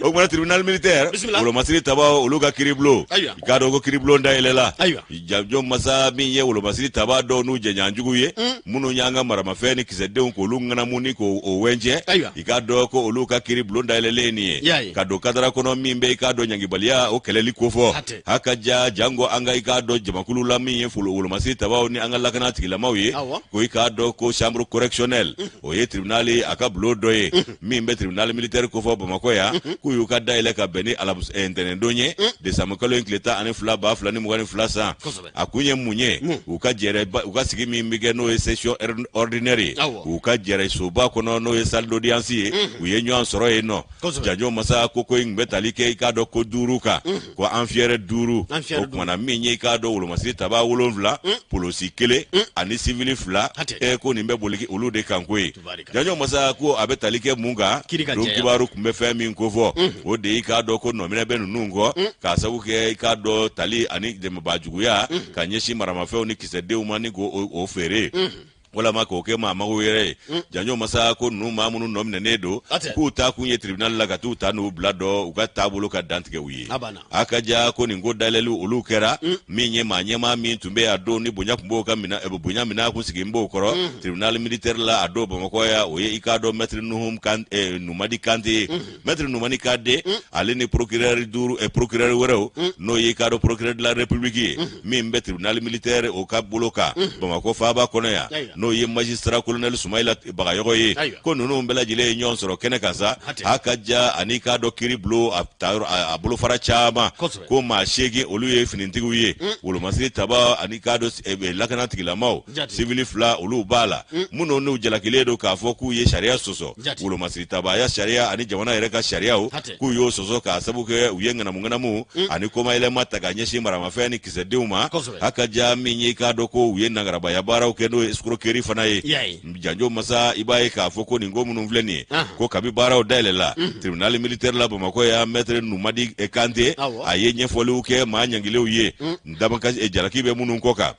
[SPEAKER 1] o kumana tribunal militaire wolomasiri tabaw olu ka kiiribulon i k'a dɔn ko kiiribulon dayɛlɛla jajɔ masa min ye wolomasiri taba dɔw n'u jɛɲɔgɔnjugu ye minnu y'an ka maramafɛn ni kisɛdenw k'olu ŋanamu ni k'o wɛnjɛ i k'a dɔn ko olu ka kiiribulon dayɛlɛlen nin ye ka don kadara kɔnɔ min bɛ i k'a dɔn ɲangibaliya o kɛlɛli kofɔ a ka ja jango an ka i k'a dɔn jamakulu la min ye wolomasiri tabaw ni an ka lakana tigilamaw ye ko i k'a dɔn ko chambre correctionnelle o ye tribunal a ka bulon dɔ ye min bɛ tribunal militaire kofɔ Bamakɔ yan k'u y'u ka dayɛlɛ ka bɛn ni ntɛnɛndon ye décembre kalo in tile 12 2022 san a kun ye mun ye u ka sigi min bɛ kɛ n'o ye session ordinaire ye u ka jɛrɛ soba kɔnɔ n'o ye salle d'audience ye u ye ɲɔgɔn sɔrɔ yen nɔ janjo masa ko ko in bɛ tali kɛ i k'a dɔn ko 5 kan ko enfiɛrɛ 5 o kumana min ye i k'a dɔn wolomasiri taba 7 polosi 1 ani civil 2 ko nin bɛ boli olu de kan ko ye janjo masa ko a bɛ tali kɛ mun kan don kibaru kun bɛ fɛn min ko fɔ o de i k'a dɔn ko nɔminɛ bɛ ninnu kɔ k'a sabu kɛ i k'a dɔn tali ani dɛmɛbajuguya ka ɲɛsin maramafɛnw ni kisɛdenw ma ni k'o feere walama k'o kɛ maa mago yɛrɛ ye janjo masa ko ninnu maa minnu nɔminɛnen don k'u ta kun ye tribunal la ka t'u ta n'u bila dɔ u ka taabolo ka dantigɛ u ye a ka ja ko nin ko dayɛlɛli olu kɛra min ye maa ɲɛmaa min tun bɛ a don ni bonya tun b'o ka bonya minɛ kun sigi b'o kɔrɔ tribunal militaire la a don Bamakɔ ya o ye i k'a dɔn maître Numadi Kante maître Numadi Kante ale ni procureur wɛrɛw n'o ye i k'a dɔn procureur de la république ye min bɛ tribunal militaire o ka bolo kan Bamakɔ faaba kɔnɔ yan n'o ye magistrat colonel Sumayila Bagayɔgɔ ye ko ninnu bɛɛ lajɛlen ye ɲɔgɔn sɔrɔ kɛnɛ kan sa a ka ja ani k'a dɔn kiiribulon a bolofara caman ko maa 8 olu ye finitigiw ye wolomasiri taba ani k'a dɔn lakana tigilamaw civil 2 olu b'a la minnu n'u jalakilen don k'a fɔ k'u ye sariya sɔsɔ wolomasiri taba ya sariya ani jamana yɛrɛ ka sariyaw k'u y'o sɔsɔ k'a sabu kɛ u ye ŋanamu ani komayɛlɛma ta ka ɲɛsin maramafɛn ni kisɛdenw ma a ka ja min ye k'a dɔn ko u ye nangarabaya baaraw kɛ n'o ye escroquerie fana ye janjo masa i b'a ye k'a fɔ ko nin ko minnu filɛ nin ye ko kabi baaraw dayɛlɛla tribunal militaire la Bamakɔ ya maître Numadi Kante a ye ɲɛfɔliw kɛ maa ɲangilenw ye jalaki bɛ minnu kɔ kan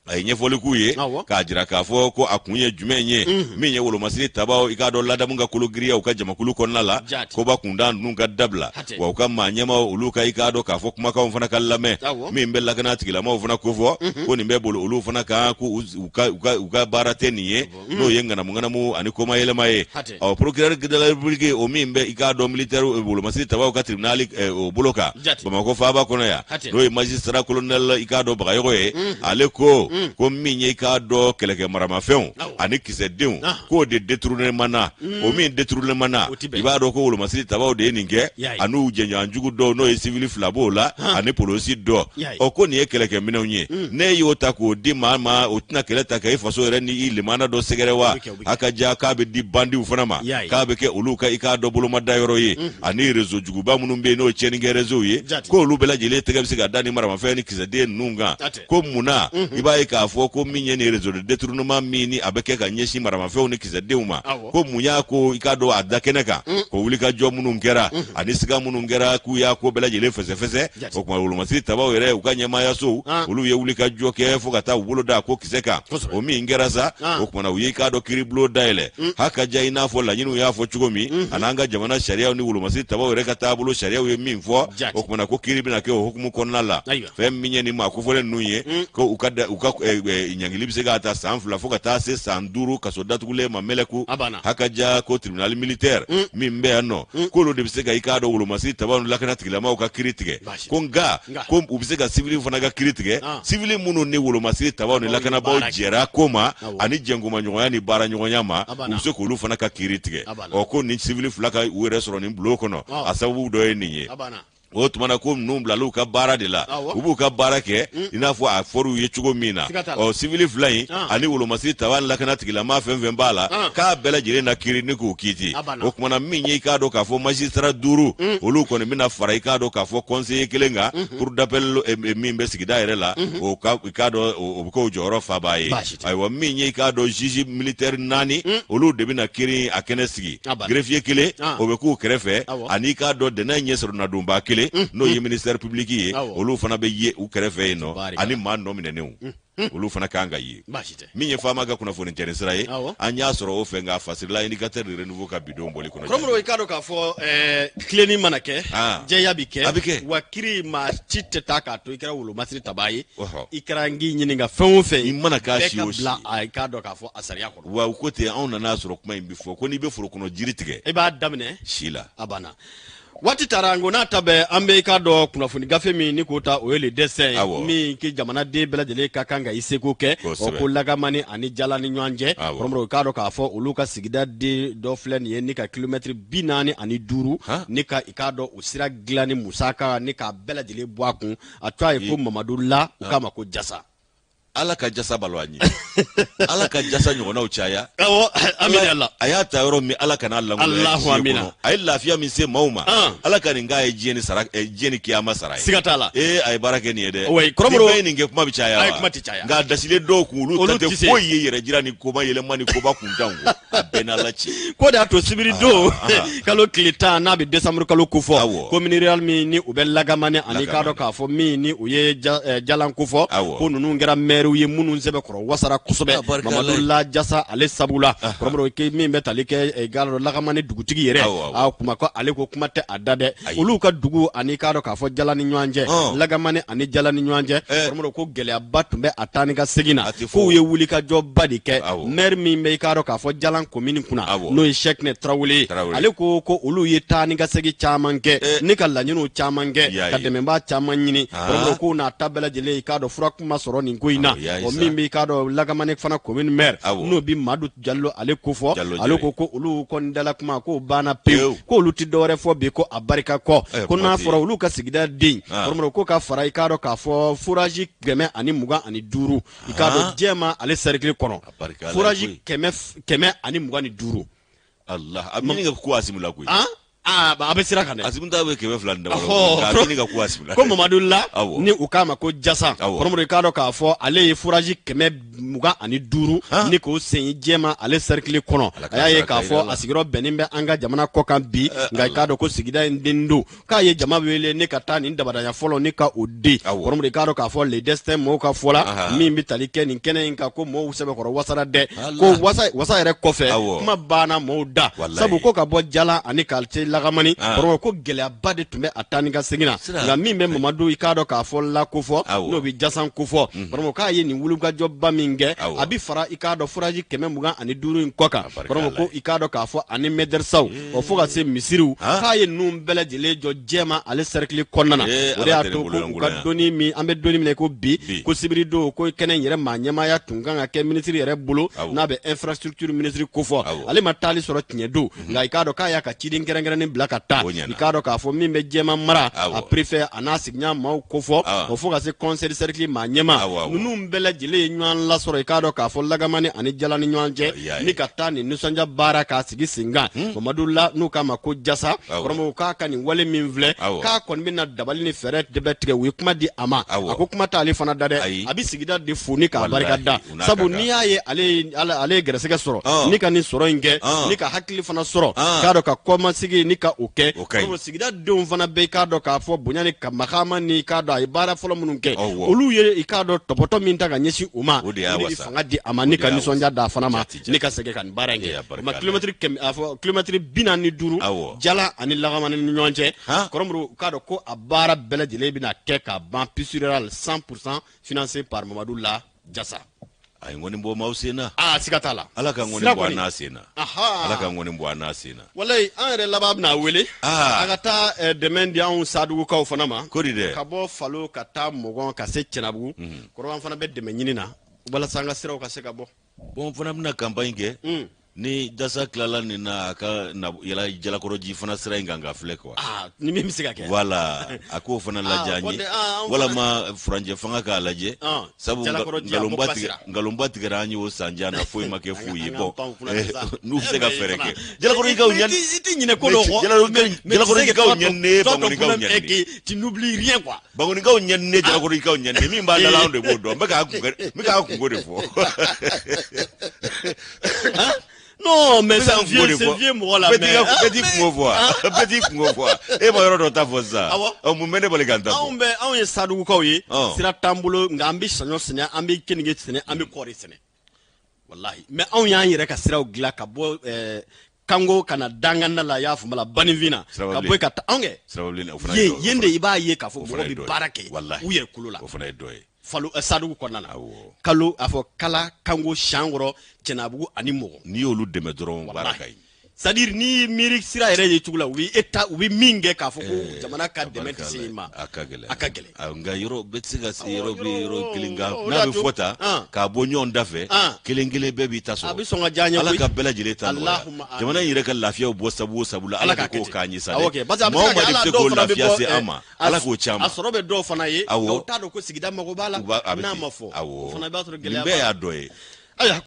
[SPEAKER 1] a ye ɲɛfɔli k'u ye k'a jira k'a fɔ ko a kun ye jumɛn ye min ye wolomasiri tabaw i k'a dɔn ladamu ka kologiriya u ka jamakulu kɔnɔna la koba kunda ninnu ka dabila wa u ka maa ɲɛmaw olu ka i k'a dɔn k'a fɔ kumakanw fana ka lamɛn min bɛ lakana tigilamaw fana ko fɔ ko nin bɛ bolo olu fana kan ko u ka baara tɛ nin ye n'o ye ŋanamu ani komayɛlɛma ye procureur de la république o min bɛ i k'a dɔn militaire wolomasiri tabaw ka tribunal o bolo kan Bamakɔ faaba kɔnɔ yan n'o ye magistrat colonel i k'a dɔn Bagayɔgɔ ye ale ko min ye i k'a dɔn kɛlɛkɛ maramafɛnw ani kisɛdenw k'o de détournement na o min détournement na i b'a dɔn ko wolomasiri tabaw de ye nin kɛ ani u jɛɲɔgɔnjugu dɔw n'o ye civil 2 b'o la ani polisi dɔ ko nin ye kɛlɛkɛminɛnw ye ne y'o ta k'o di maa ma o tɛna kɛlɛ ta kɛ i faso yɛrɛ ni i limana dɔ sɛgɛrɛ wa a ka ja k'a bɛ di bandiw fana ma k'a bɛ kɛ olu ka i k'a dɔn bolomadayɔrɔ ye ani réseau juguba minnu bɛ yen n'o ye tiɲɛnikɛ réseau ye ko olu bɛɛ lajɛlen tɛgɛ bɛ se ka da ni maramafɛn ni kisɛden ninnu kan ko munna i b'a ye k'a fɔ ko min ye ni réseau de détournement min ni a bɛ kɛ ka ɲɛsin maramafɛnw ni kisɛdenw ma ko mun y'a ko i k'a dɔn a da kɛnɛ kan ko wuli ka jɔ minnu kɛra ani siga minnu kɛra k'u y'a ko bɛɛ lajɛlen fɛsɛfɛsɛ o tuma wolomasiri tabaw yɛrɛ u ka ɲɛmaayasow olu ye wuli ka jɔ kɛ fo ka taa u bolo da ko kisɛ kan o min kɛra sa o kumana u ye i k'a dɔn kiiribulon dayɛlɛ haka ka ja i n'a fɔ laɲiniw y'a fɔ cogo min ani an ka jamana sariyaw ni wolomasiri tabaw yɛrɛ ka taabolo sariyaw ye min fɔ o kumana ko kiiri bɛna kɛ o hukumu kɔnɔna la fɛn min ye ni maa kofɔlen ninnu ye ko u ka ɲangili bɛ se k'a ta san 2 fo ka taa se san 5 kaso datugulen ma mɛlɛku haka ja ko tribunal militaire min bɛ yan nɔ k'olu de bɛ se ka i k'a dɔn wolomasiri tabaw ni lakana tigilamaw ka kiiri tigɛ ko nka ko u bɛ se ka civil fana ka kiiri tigɛ civil minnu ni wolomasiri tabaw ni lakanabaw jɛra ko ma ani jɛngomaɲɔgɔnya ni baaraɲɔgɔnya ma u bɛ se k'olu fana ka kiiri tigɛ ko nin civil 2 ka u yɛrɛ sɔrɔ nin bulon kɔnɔ a sababu dɔ ye nin ye o tumana ko ninnu bilal'u ka baara de la u b'u ka baara kɛ i n'a fɔ a fɔr'u ye cogo min na civil 2 in ani wolomasiri taba ni lakana tigilama fɛn fɛn b'a la k'a bɛɛ lajɛlen na kiiri ni k'u kiiti o tumana min ye i k'a dɔn k'a fɔ magistrat 5 olu kɔni bɛna fara i k'a dɔn k'a fɔ conseiller 1 kan cour d'appel min bɛ sigida yɛrɛ la o k'a dɔn o bɛ k'o jɔyɔrɔ fa b'a ye ayiwa min ye i k'a dɔn juge militaire 4 olu de bɛna kiiri a kɛnɛ sigi greffier 1 o bɛ k'u kɛrɛfɛ ani i k'a dɔn dɛnɛn ɲɛsɔrɔ nadonba 1 n'o ye ministère public ye olu fana bɛ ye u kɛrɛfɛ yen nɔ ani maa nɔ minɛnenw olu fana kan ka ye min ye faama ka kunnafoni cɛni sira ye an y'a sɔrɔ o fɛ nka fasirila indicateur de renouveau ka bidon boli kɔnɔ
[SPEAKER 2] Romero i k'a dɔn k'a fɔ tilenni mana kɛ jɛya bi kɛ wa kiiri maa ci tɛ taa k'a to i kɛra wolomasiri taba ye i kɛra n k'i ɲininka fɛn o fɛn
[SPEAKER 1] i mana k'a si o si
[SPEAKER 2] i k'a dɔn k'a fɔ a sariya kɔnɔ
[SPEAKER 1] wa u ko ten anw nan'a sɔrɔ kuma in bi fɔ ko n'i bɛ foro kɔnɔ jiri tigɛ
[SPEAKER 2] i b'a daminɛ
[SPEAKER 1] si la
[SPEAKER 2] a banna waati taara ngo n'a ta bɛɛ an bɛ i k'a dɔn kunnafoni gafe min ni k'o ta o ye le dessin min ki jamanaden bɛɛ lajɛlen ka kan ka i seko kɛ o ko lagamani ani jala ni ɲɔgɔn cɛ Romero i k'a dɔn k'a fɔ olu ka sigida den dɔ filɛ nin ye ni ka kilomɛtiri 45 ni ka i k'a dɔn o sira dilan ni musaka ni k'a bɛɛ lajɛlen bɔ a kun a to a ye ko Mamadu La u k'a ma ko Jasa
[SPEAKER 1] ala ka jasa balo an ye ala ka jasa ɲɔgɔnnaw caya
[SPEAKER 2] amina
[SPEAKER 1] a y'a ta yɔrɔ min ala kana
[SPEAKER 2] Allahu amina
[SPEAKER 1] a ye lafiya min se maaw ma ala ka nin k'a ye diɲɛ ni kiyama sara ye
[SPEAKER 2] siga t'a la
[SPEAKER 1] a ye baara kɛ nin ye dɛ
[SPEAKER 2] oui Romero
[SPEAKER 1] ni bɛɛ ye nin kɛ kuma bɛ caya wa
[SPEAKER 2] kuma tɛ caya
[SPEAKER 1] nka dasilen dɔw kun olu tɛ foyi ye yɛrɛ jira ni koba yɛlɛma ni koba kuntanw ko a bɛɛ n'ala ci
[SPEAKER 2] ko de y'a to sibiri don kalo tile 10 n'a bɛ décembre kalo ko fɔ ko minéral min ni u bɛ lagamani ani k'a dɔn k'a fɔ min ni u ye jalan ko fɔ ko ninnu kɛra u ye minnu sɛbɛ kɔrɔ wasara kosɛbɛ Mamadu La Jasa ale sabula Romero min bɛ tali kɛ galo lagamani dugutigi yɛrɛ a kuma ko ale ko kuma tɛ a da dɛ olu ka dugu ani k'a dɔn k'a fɔ jala ni ɲɔgɔn cɛ lagamani ani jala ni ɲɔgɔn cɛ Romero ko gɛlɛyaba tun bɛ a taa ni ka segin na k'u ye wuli ka jɔba de kɛ maire min bɛ i k'a dɔn k'a fɔ jalan commune kunna n'o ye Cheikhne Traoré ale ko olu ye taa ni ka segin caman kɛ ni ka laɲiniw caman kɛ ka dɛmɛbaa caman ɲini Romero ko n'a ta bɛɛ lajɛlen i k'a dɔn fura kuma sɔrɔ nin ko in na o min b'i k'a dɔn lagamani fana commune maire n'o bi Madu Jallo ale ko fɔ ale ko olu kɔni dala kuma ko banna pewu ko olu ti dɔwɛrɛ fɔ bi ko a barika kɔ ko n'a fɔra olu ka sigida den Romero ko ka fara i k'a dɔn k'a fɔ fourage 125 i k'a dɔn jɛma ale cercle kɔnɔ fourage 125
[SPEAKER 1] Allah a mini ka ko asimula koyi
[SPEAKER 2] a bɛ sira kan dɛ
[SPEAKER 1] asimunda bɛ 200 nka mini ka ko asimula
[SPEAKER 2] ko Mamadu La ni u k'a ma ko Jasa Romero i k'a dɔn k'a fɔ ale ye fourage 125 ni k'o sen jɛma ale cercle kɔnɔ a y'a ye k'a fɔ a sigiyɔrɔ bɛnnen bɛ an ka jamana kɔ kan bi nka i k'a dɔn ko sigida in den don k'a ye jama wele ne ka taa nin dabadanya fɔlɔ ni ka o di Romero i k'a dɔn k'a fɔ le destin mɔgɔw ka fɔ la min bɛ tali kɛ nin kɛnɛ in kan ko mɔgɔw sɛbɛkɔrɔ wasara dɛ ko wasa yɛrɛ kɔfɛ kuma banna mɔgɔw da sabu ko ka bɔ jala ani quartier lagamani Romero ko gɛlɛyaba de tun bɛ a taa ni ka segin na nka min bɛ Mamadu i k'a dɔn k'a fɔ La ko fɔ n'o bɛ Jasa ko fɔ Romero k'a ye nin wulukajɔba min kɛ a bi fara i k'a dɔn fourage 125 in kɔ kan Romero ko i k'a dɔn k'a fɔ ani médersaw o fo ka se misiriw k'a ye ninnu bɛɛ lajɛlen jɔ jɛma ale cercle kɔnɔna na o de y'a to ko u ka dɔnni min an bɛ dɔnni minɛ ko bi ko sibiri don ko kɛnɛ in yɛrɛ maa ɲɛmaaya tun kan ka kɛ ministre yɛrɛ bolo n'a bɛ infrastructure ministre ko fɔ ale ma taali sɔrɔ tiɲɛ don nka i k'a dɔn k'a y'a ka ciden kɛrɛnkɛrɛnnen jɛmani bila ka taa i k'a dɔn k'a fɔ min bɛ jɛman mara a préfet a n'a sigiɲɔgɔn maaw ko fɔ o fo ka se conseil de cercle maa ɲɛma ninnu bɛɛ lajɛlen ye ɲɔgɔn lasɔrɔ i k'a dɔn k'a fɔ lagamani ani jala ni ɲɔgɔn cɛ ni ka taa nin nisɔndiya baara k'a sigi sen kan Mamadu la n'u k'a ma ko jasa kɔrɔmɔgɔw k'a ka nin wale min filɛ k'a kɔni bɛna dabali ni fɛɛrɛ de bɛ tigɛ u ye kuma di a ma a ko kuma t'ale fana da dɛ a bɛ sigida de foni k'a barika da sabu n'i y'a ye ale ye gɛrɛsɛgɛ sɔrɔ ni ka nin sɔrɔ in kɛ ni ka hakili fana sɔrɔ k'a dɔn ka kɔmasigi ni ka o kɛ sigida denw fana bɛ i k'a dɔn k'a fɔ bonya ni makama ni k'a dɔn a ye baara fɔlɔ minnu kɛ olu ye i k'a dɔn tɔpɔtɔ min ta ka ɲɛsin u ma ni fanga di a ma ni ka nisɔndiya da fana ma ni ka segin ka nin baara in kɛ o ma kilomɛtiri 45 jala ani lagamani ni ɲɔgɔn cɛ kɔrɔmuru k'a dɔn ko a baara bɛɛ lajɛlen bɛna kɛ ka ban pisural 100% financé par Mamadu la Jasa
[SPEAKER 1] ay ngoni bo maw sena
[SPEAKER 2] siga t'a la
[SPEAKER 1] ala ka ngoni bo ana sena ala ka ngoni bo ana sena
[SPEAKER 2] wallahi an yɛrɛ laban bɛna wele a ka taa dɛmɛ di anw sadugukaw fana ma ka bɔ Falo ka taa Mɔgɔn ka se Cɛnabugu kɔrɔban fana bɛ dɛmɛ ɲini na walasa an ka siraw ka se ka bɔ
[SPEAKER 1] bon fana bɛna campagne kɛ ni Jasa kilala nin na a ka yala jalakɔrɔji fana sira in kan ka filɛ quoi
[SPEAKER 2] ni min bɛ se ka kɛ
[SPEAKER 1] voilà a k'o fana lajɛ an ye walama furanjɛ fanga k'a lajɛ sabu ngalonba tigɛra an ye o sanjan na foyi ma kɛ foyi ye bon n'u bɛ se ka fɛɛrɛ kɛ jalakɔrɔjikaw ɲɛni
[SPEAKER 2] i tɛ ɲinɛ ko dɔ kɔ
[SPEAKER 1] jalakɔrɔjikaw ɲɛni ne bankɔnikaw ɲɛni
[SPEAKER 2] tu n'oublies rien quoi
[SPEAKER 1] bankɔnikaw ɲɛni ne jalakɔrɔjikaw ɲɛni min b'a dala anw de b'o dɔn n bɛ k'a kungo de fɔ
[SPEAKER 2] non mais c'est vieux mɔgɔ la
[SPEAKER 1] petit kungo fɔ e ma yɔrɔ dɔ ta fɔ sisan mun bɛ ne bali k'an ta fɔ
[SPEAKER 2] anw ye sadugukaw ye sira t'an bolo nka an bɛ saɲɔ sɛnɛ an bɛ keninge sɛnɛ an bɛ kɔɔri sɛnɛ wallahi mais anw y'an yɛrɛ ka siraw dilan ka bɔ kango kana danganda la y'a faamu la banifina ka bɔ ka taa anw kɛ yen de i b'a ye k'a fɔ mɔgɔ bɛ baara kɛ u yɛrɛ kulo la
[SPEAKER 1] o fana ye dɔ ye
[SPEAKER 2] Falo sadugu kɔnɔna na kalo a fɔ kala kango Sankɔrɔ Cɛnabugu ani Mɔgɔ
[SPEAKER 1] n'i y'olu dɛmɛ dɔrɔn baara ka ɲi
[SPEAKER 2] c'est-à-dire ni miiri sira yɛrɛ ye cogo la u bɛ min kɛ k'a fɔ ko jamana ka dɛmɛ tɛ se i ma
[SPEAKER 1] a ka gɛlɛn
[SPEAKER 2] nka
[SPEAKER 1] yɔrɔ bɛɛ tɛ se ka se yɔrɔ kelen kan n'a bɛ fɔ ta k'a bɔ ɲɔgɔn da fɛ kelen kelen bɛɛ b'i ta sɔrɔ
[SPEAKER 2] a bɛ sɔn ka diya n ye
[SPEAKER 1] ala ka bɛɛ lajɛlen ta nɔgɔya jamana in yɛrɛ ka lafiyaw bɔ sabu la ala ka k'o k'a ɲɛ sa dɛ maa o maa de bɛ se k'o lafiya se an ma ala k'o ci an ma
[SPEAKER 2] a sɔrɔ bɛ dɔw fana ye nka u t'a dɔn ko sigida mago b'a la n'a ma fɔ o fana b'a sɔrɔ gɛlɛya b'a la
[SPEAKER 1] nin bɛɛ y'a dɔ ye